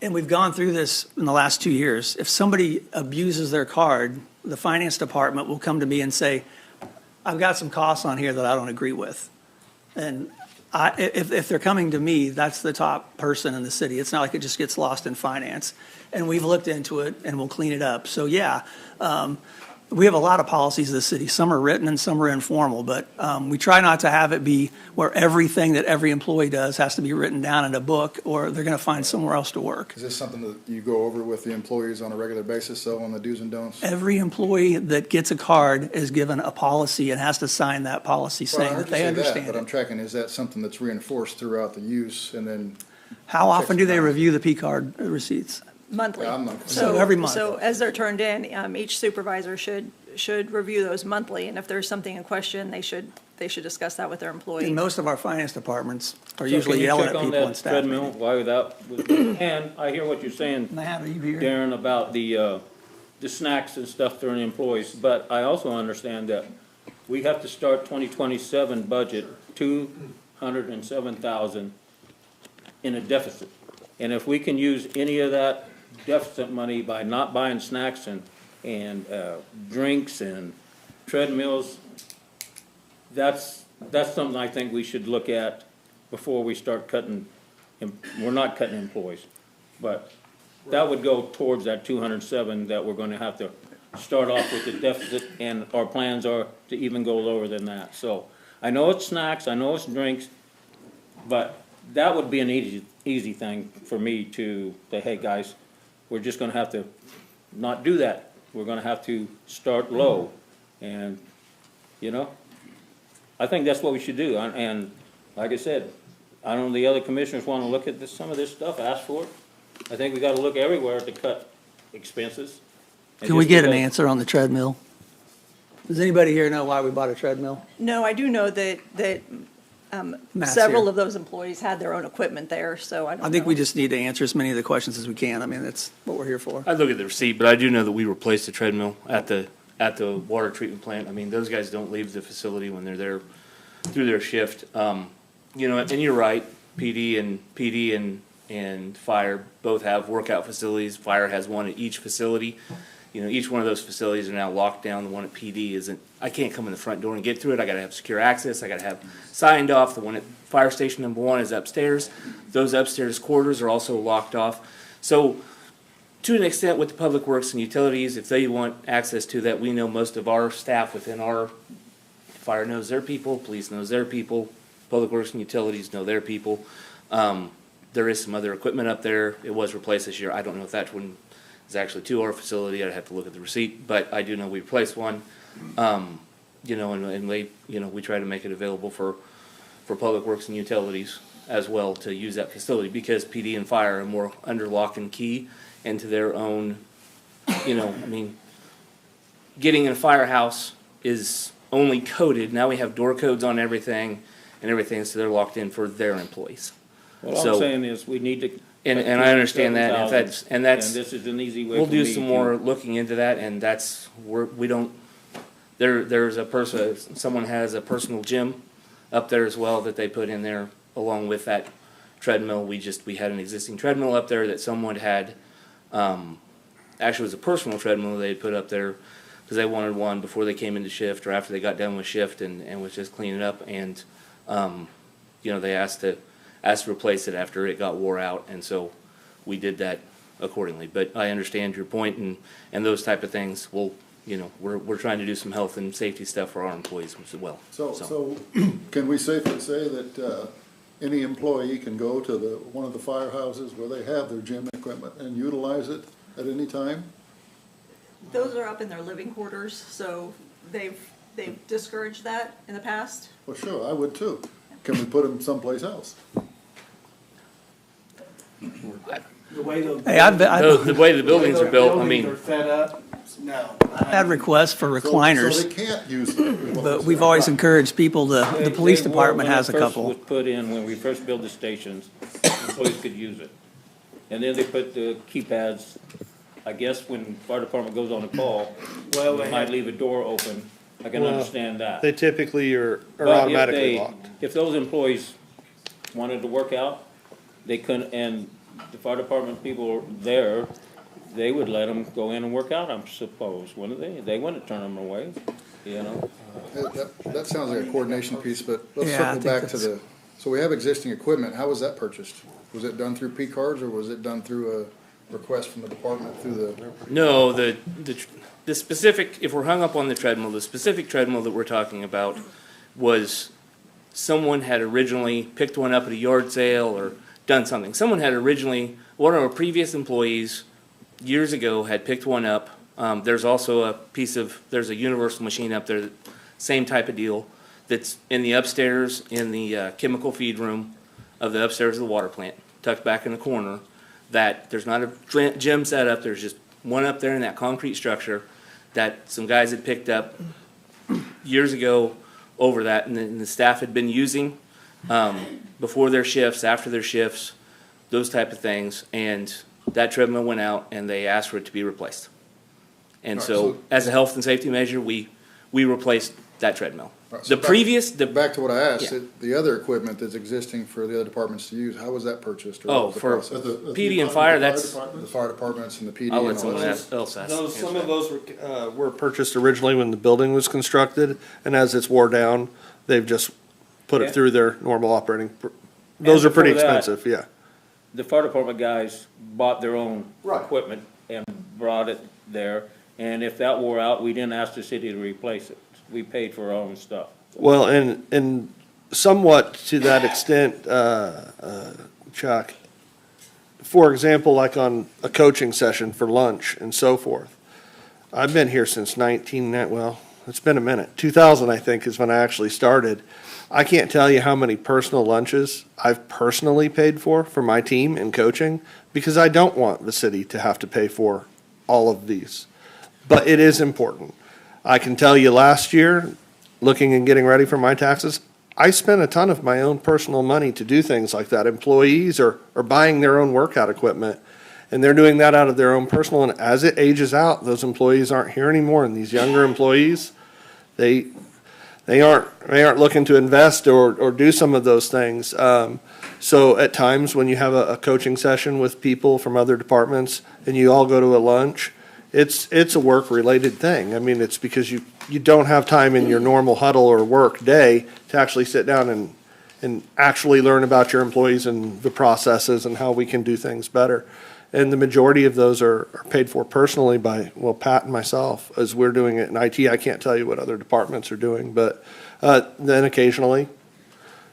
S8: and we've gone through this in the last 2 years. If somebody abuses their card, the finance department will come to me and say, "I've got some costs on here that I don't agree with," and if they're coming to me, that's the top person in the city. It's not like it just gets lost in finance. And we've looked into it, and we'll clean it up. So, yeah, we have a lot of policies in the city. Some are written and some are informal, but we try not to have it be where everything that every employee does has to be written down in a book, or they're going to find somewhere else to work.
S6: Is this something that you go over with the employees on a regular basis, though, on the do's and don'ts?
S8: Every employee that gets a card is given a policy and has to sign that policy saying that they understand
S6: But I'm
S8: it.
S6: tracking, is that something that's reinforced throughout the use and then?
S8: How often do they
S6: checks and
S8: review the P card receipts?
S3: Monthly.
S6: Yeah, I'm not-
S8: So every month.
S3: So as they're turned in, each supervisor should review those monthly, and if there's something in question, they should discuss that with their employee.
S8: And most of our finance departments are
S1: So
S8: usually
S1: can you
S8: yelling
S1: check
S8: at
S1: on
S8: people
S1: that
S8: in staff
S1: treadmill?
S8: meetings.
S1: Why that? And I hear what you're saying,
S8: And I have it here.
S1: Darren, about the snacks and stuff during employees, but I also understand that we have to start 2027 budget 207,000 in a deficit. And if we can use any of that deficit money by not buying snacks and drinks and treadmills, that's something I think we should look at before we start cutting. We're not cutting employees, but that would go towards that 207 that we're going to have to start off with the deficit, and our plans are to even go lower than that. So I know it's snacks, I know it's drinks, but that would be an easy thing for me to say, hey, guys, we're just going to have to not do that. We're going to have to start low and you know? I think that's what we should do, and like I said, I don't know the other commissioners wanna look at this, some of this stuff, ask for it. I think we gotta look everywhere to cut expenses. And
S8: Can we
S1: just
S8: get an
S1: because-
S8: answer on the treadmill? Does anybody here know why we bought a treadmill?
S3: No, I do know that
S8: Matt's
S3: several
S8: here.
S3: of those employees had their own equipment there, so I don't know.
S8: I think we just need to answer as many of the questions as we can. I mean, that's what we're here for.
S13: I look at the receipt, but I do know that we replaced the treadmill at the water treatment plant. I mean, those guys don't leave the facility when they're there through their shift. You know, and you're right, PD and fire both have workout facilities. Fire has one at each facility. You know, each one of those facilities are now locked down. The one at PD isn't. I can't come in the front door and get through it. I gotta have secure access. I gotta have signed off. The one at fire station number 1 is upstairs. Those upstairs quarters are also locked off. So, to an extent with the public works and utilities, if they want access to that, we know most of our staff within our, fire knows their people, police knows their people, public works and utilities know their people. There is some other equipment up there. It was replaced this year. I don't know if that one is actually to our facility. I'd have to look at the receipt, but I do know we replaced one. You know, and they, you know, we try to make it available for public works and utilities as well to use that facility, because PD and fire are more under lock and key into their own, you know, I mean, getting in a firehouse is only coded. Now we have door codes on everything and everything, so they're locked in for their employees.
S1: What I'm
S13: So-
S1: saying is, we need to.
S13: And I understand that, and
S1: And
S13: that's,
S1: this is an easy way
S13: we'll
S1: for
S13: do
S1: me
S13: some
S1: to-
S13: more looking into that, and that's, we don't, there's a person, someone has a personal gym up there as well that they put in there along with that treadmill. We had an existing treadmill up there that someone had, actually it was a personal treadmill they had put up there because they wanted one before they came into shift or after they got done with shift and was just cleaning up, and, you know, they asked to replace it after it got wore out, and so we did that accordingly. But I understand your point, and those type of things. We'll, you know, we're trying to do some health and safety stuff for our employees as well.
S7: So can we safely say that any employee can go to one of the firehouses where they have their gym equipment and utilize it at any time?
S3: Those are up in their living quarters, so they've discouraged that in the past.
S7: Well, sure, I would too. Can we put them someplace else?
S12: The way the.
S8: Hey, I've
S13: The way the buildings are built, I
S12: buildings
S13: mean,
S12: are set up, no.
S8: had requests for
S7: So
S8: recliners,
S7: they can't use them. is what
S8: but
S7: they're
S8: we've
S7: saying.
S8: always encouraged people to, the police
S1: They were
S8: department
S1: when
S8: has a
S1: it first
S8: couple.
S1: was put in, when we first built the stations, employees could use it. And then they put the keypads, I guess when fire department goes on a call, they might leave a door open. I can
S10: Well,
S1: understand that.
S10: They typically are
S1: But if
S10: automatically
S1: they-
S10: locked.
S1: If those employees wanted to work out, they couldn't, and the fire department people there, they would let them go in and work out, I suppose, wouldn't they? They wouldn't turn them away, you know?
S6: That sounds like a coordination piece, but let's
S8: Yeah, I
S6: circle
S8: think
S6: back to
S8: that's-
S6: so we have existing equipment. How was that purchased? Was it done through P cards or was it done through a request from the department through the?
S13: no, the specific, if we're hung up on the treadmill, the specific treadmill that we're talking about was someone had originally picked one up at a yard sale or done something. Someone had originally, one of our previous employees years ago had picked one up. There's also there's a universal machine up there, same type of deal, that's in the upstairs, in the chemical feed room of the upstairs of the water plant, tucked back in the corner, that there's not a gym set up, there's just one up there in that concrete structure that some guys had picked up years ago over that, and the staff had been using before their shifts, after their shifts, those type of things, and that treadmill went out, and they asked for it to be replaced. And
S6: All right,
S13: so,
S6: so-
S13: as a health and safety measure, we replaced that treadmill.
S6: Right, so
S13: The
S6: Back to what I asked,
S13: Yeah.
S6: the other equipment that's existing for the other departments to use, how was that purchased? or what
S13: Oh,
S6: was the
S13: for
S6: process?
S13: PD and fire, that's,
S6: The fire departments and the PD
S13: I'll
S6: and
S13: let
S6: all
S13: someone
S6: that.
S13: else ask.
S10: Those, some of those were purchased originally when the building was constructed, and as it's wore down, they've just put
S1: Yeah.
S10: it through their normal operating. Those are pretty
S1: before that-
S10: expensive, yeah.
S1: The fire department guys bought their own
S7: Right.
S1: equipment and brought it there, and if that wore out, we didn't ask the city to replace it. We paid for our own stuff.
S10: Well, and somewhat to that extent, Chuck, for example, like on a coaching session for lunch and so forth, I've been here since it's been a minute. 2000, I think, is when I actually started. I can't tell you how many personal lunches I've personally paid for my team in coaching, because I don't want the city to have to pay for all of these. But it is important. I can tell you last year, looking and getting ready for my taxes, I spent a ton of my own personal money to do things like that. Employees are buying their own workout equipment, and they're doing that out of their own personal, and as it ages out, those employees aren't here anymore, and these younger employees, they aren't looking to invest or do some of those things. So at times when you have a coaching session with people from other departments and you all go to a lunch, it's a work-related thing. I mean, it's because you don't have time in your normal huddle or work day to actually sit down and actually learn about your employees and the processes and how we can do things better. And the majority of those are paid for personally by, well, Pat and myself, as we're doing it in IT. I can't tell you what other departments are doing, but then occasionally,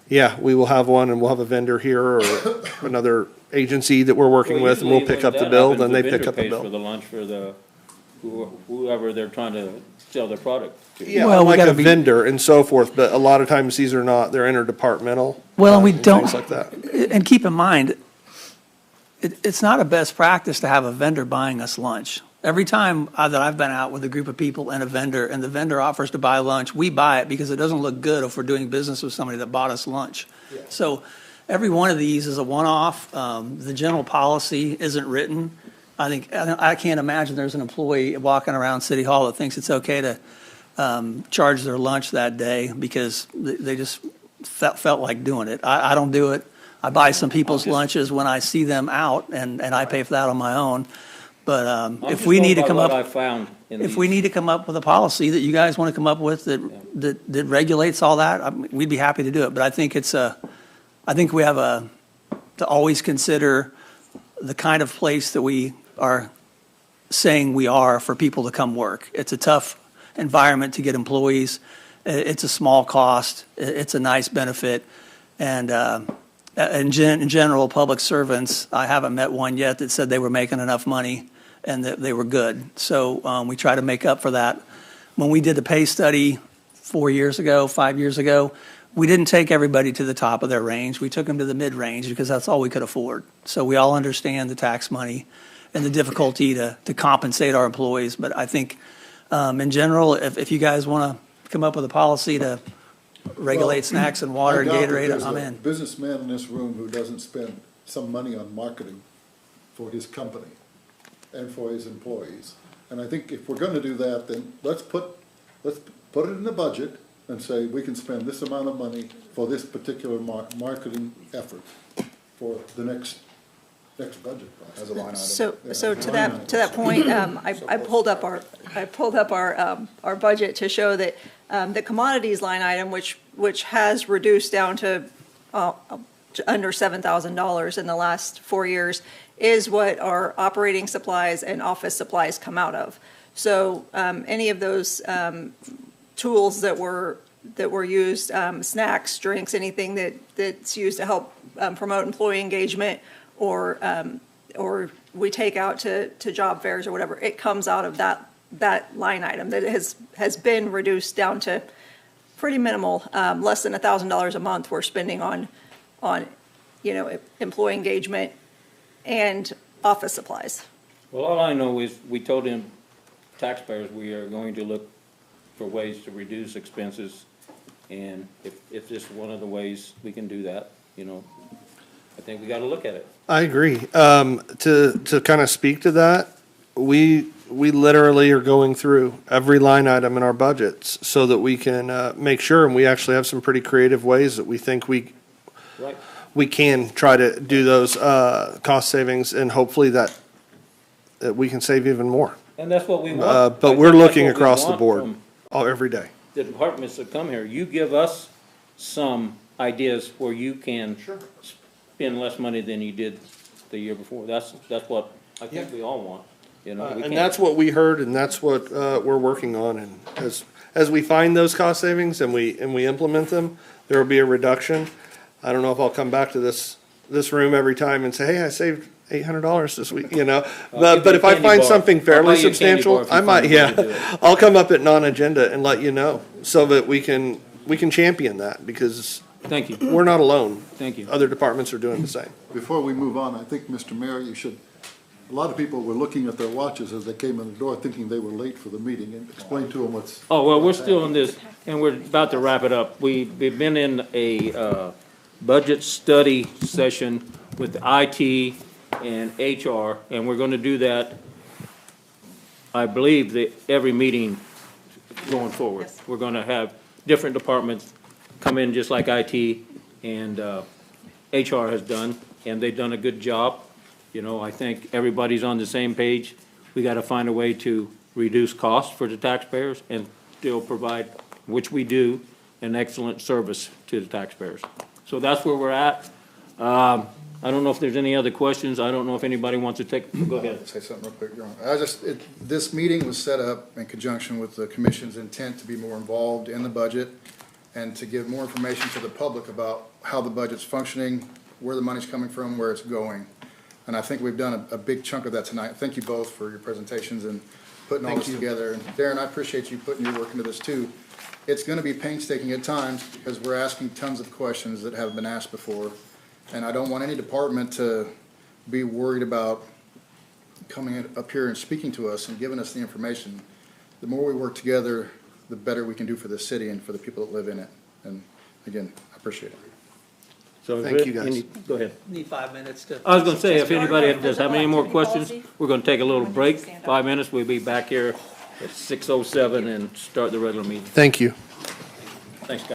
S10: yeah, we will have one, and we'll have a vendor here or another agency that we're working with, and we'll pick up the bill, then they pick up the
S1: For
S10: bill.
S1: the lunch for whoever they're trying to sell their product to.
S10: Yeah,
S8: Well, we
S10: like
S8: gotta
S10: a
S8: be-
S10: vendor and so forth, but a lot of times these are not, they're interdepartmental.
S8: Well, we
S10: and
S8: don't.
S10: Things like that.
S8: And keep in mind, it's not a best practice to have a vendor buying us lunch. Every time that I've been out with a group of people and a vendor, and the vendor offers to buy lunch, we buy it because it doesn't look good if we're doing business with somebody that bought us lunch. So every one of these is a one-off. The general policy isn't written. I can't imagine there's an employee walking around City Hall that thinks it's okay to charge their lunch that day because they just felt like doing it. I don't do it. I buy some people's lunches when I see them out, and I pay for that on my own. But if we need to come up, if we need to come up with a policy that you guys want to come up with that regulates all that, we'd be happy to do it. But I think I think we have to always consider the kind of place that we are saying we are for people to come work. It's a tough environment to get employees. It's a small cost. It's a nice benefit. And in general, public servants, I haven't met one yet that said they were making enough money and that they were good. So we try to make up for that. When we did the pay study 5 years ago, we didn't take everybody to the top of their range. We took them to the mid-range because that's all we could afford. So we all understand the tax money and the difficulty to compensate our employees. But I think in general, if you guys want to come up with a policy to regulate snacks and water and Gatorade, I'm in.
S7: There's a businessman in this room who doesn't spend some money on marketing for his company and for his employees. And I think if we're gonna do that, then let's put it in the budget and say we can spend this amount of money for this particular marketing effort for the next budget process.
S6: As a line item.
S3: So
S6: Yeah,
S3: so
S6: as a
S3: to
S6: line
S3: that,
S6: item.
S3: to that point, I pulled up our budget to show that the commodities line item, which has reduced down to under $7,000 in the last 4 years, is what our operating supplies and office supplies come out of. So any of those tools that were used, snacks, drinks, anything that's used to help promote employee engagement, or we take out to job fairs or whatever, it comes out of that line item that has been reduced down to pretty minimal, less than $1,000 a month we're spending on employee engagement and office supplies.
S1: Well, all I know is we told them, taxpayers, we are going to look for ways to reduce expenses. And if this is one of the ways we can do that, I think we got to look at it.
S10: I agree. To kind of speak to that, we literally are going through every line item in our budgets so that we can make sure, and we actually have some pretty creative ways that we think we can try to do those cost savings, and hopefully that we can save even more.
S1: And that's what we want.
S10: But we're looking across the board every day.
S1: The departments that come here, you give us some ideas where you can spend less money than you did the year before. That's what I think we all want,
S10: And that's what we heard, and that's what we're working on. And as we find those cost savings and we implement them, there will be a reduction. I don't know if I'll come back to this room every time and say, hey, I saved $800 this week, you know?
S1: I'll
S10: But,
S1: give
S10: but
S1: you a
S10: if I
S1: candy
S10: find
S1: bar.
S10: something
S1: I'll
S10: fairly
S1: buy you a candy bar
S10: substantial,
S1: if you
S10: I might,
S1: find a way to do
S10: yeah.
S1: it.
S10: I'll come up at non-agenda and let you know, so that we can champion that, because
S1: Thank you,
S10: we're not alone.
S1: thank you.
S10: Other departments are doing the same.
S7: Before we move on, I think, Mr. Mayor, you should, a lot of people were looking at their watches as they came in the door, thinking they were late for the meeting, and explain to them what's.
S1: Oh, well, we're still on this, and we're about to wrap it up. We've been in a budget study session with IT and HR, and we're gonna do that, I believe, every meeting going forward. We're gonna have different departments come in, just like IT and HR has done, and they've done a good job. You know, I think everybody's on the same page. We gotta find a way to reduce costs for the taxpayers and still provide, which we do, an excellent service to the taxpayers. So that's where we're at. I don't know if there's any other questions. I don't know if anybody wants to go ahead.
S6: Say something real quick, Your Honor. This meeting was set up in conjunction with the commission's intent to be more involved in the budget and to give more information to the public about how the budget's functioning, where the money's coming from, where it's going. And I think we've done a big chunk of that tonight. Thank you both for your presentations and putting all this together. And Darren, I appreciate you putting your work into this too. It's gonna be painstaking at times because we're asking tons of questions that haven't been asked before. And I don't want any department to be worried about coming up here and speaking to us and giving us the information. The more we work together, the better we can do for the city and for the people that live in it. And again, I appreciate it.
S1: So,
S10: Thank you, guys.
S1: Go ahead.
S8: Need 5 minutes to.
S1: I was gonna say, if anybody does have any more questions, we're gonna take a little break, 5 minutes. We'll be back here at 6:07 and start the regular meeting.
S10: Thank you.
S1: Thanks, guys.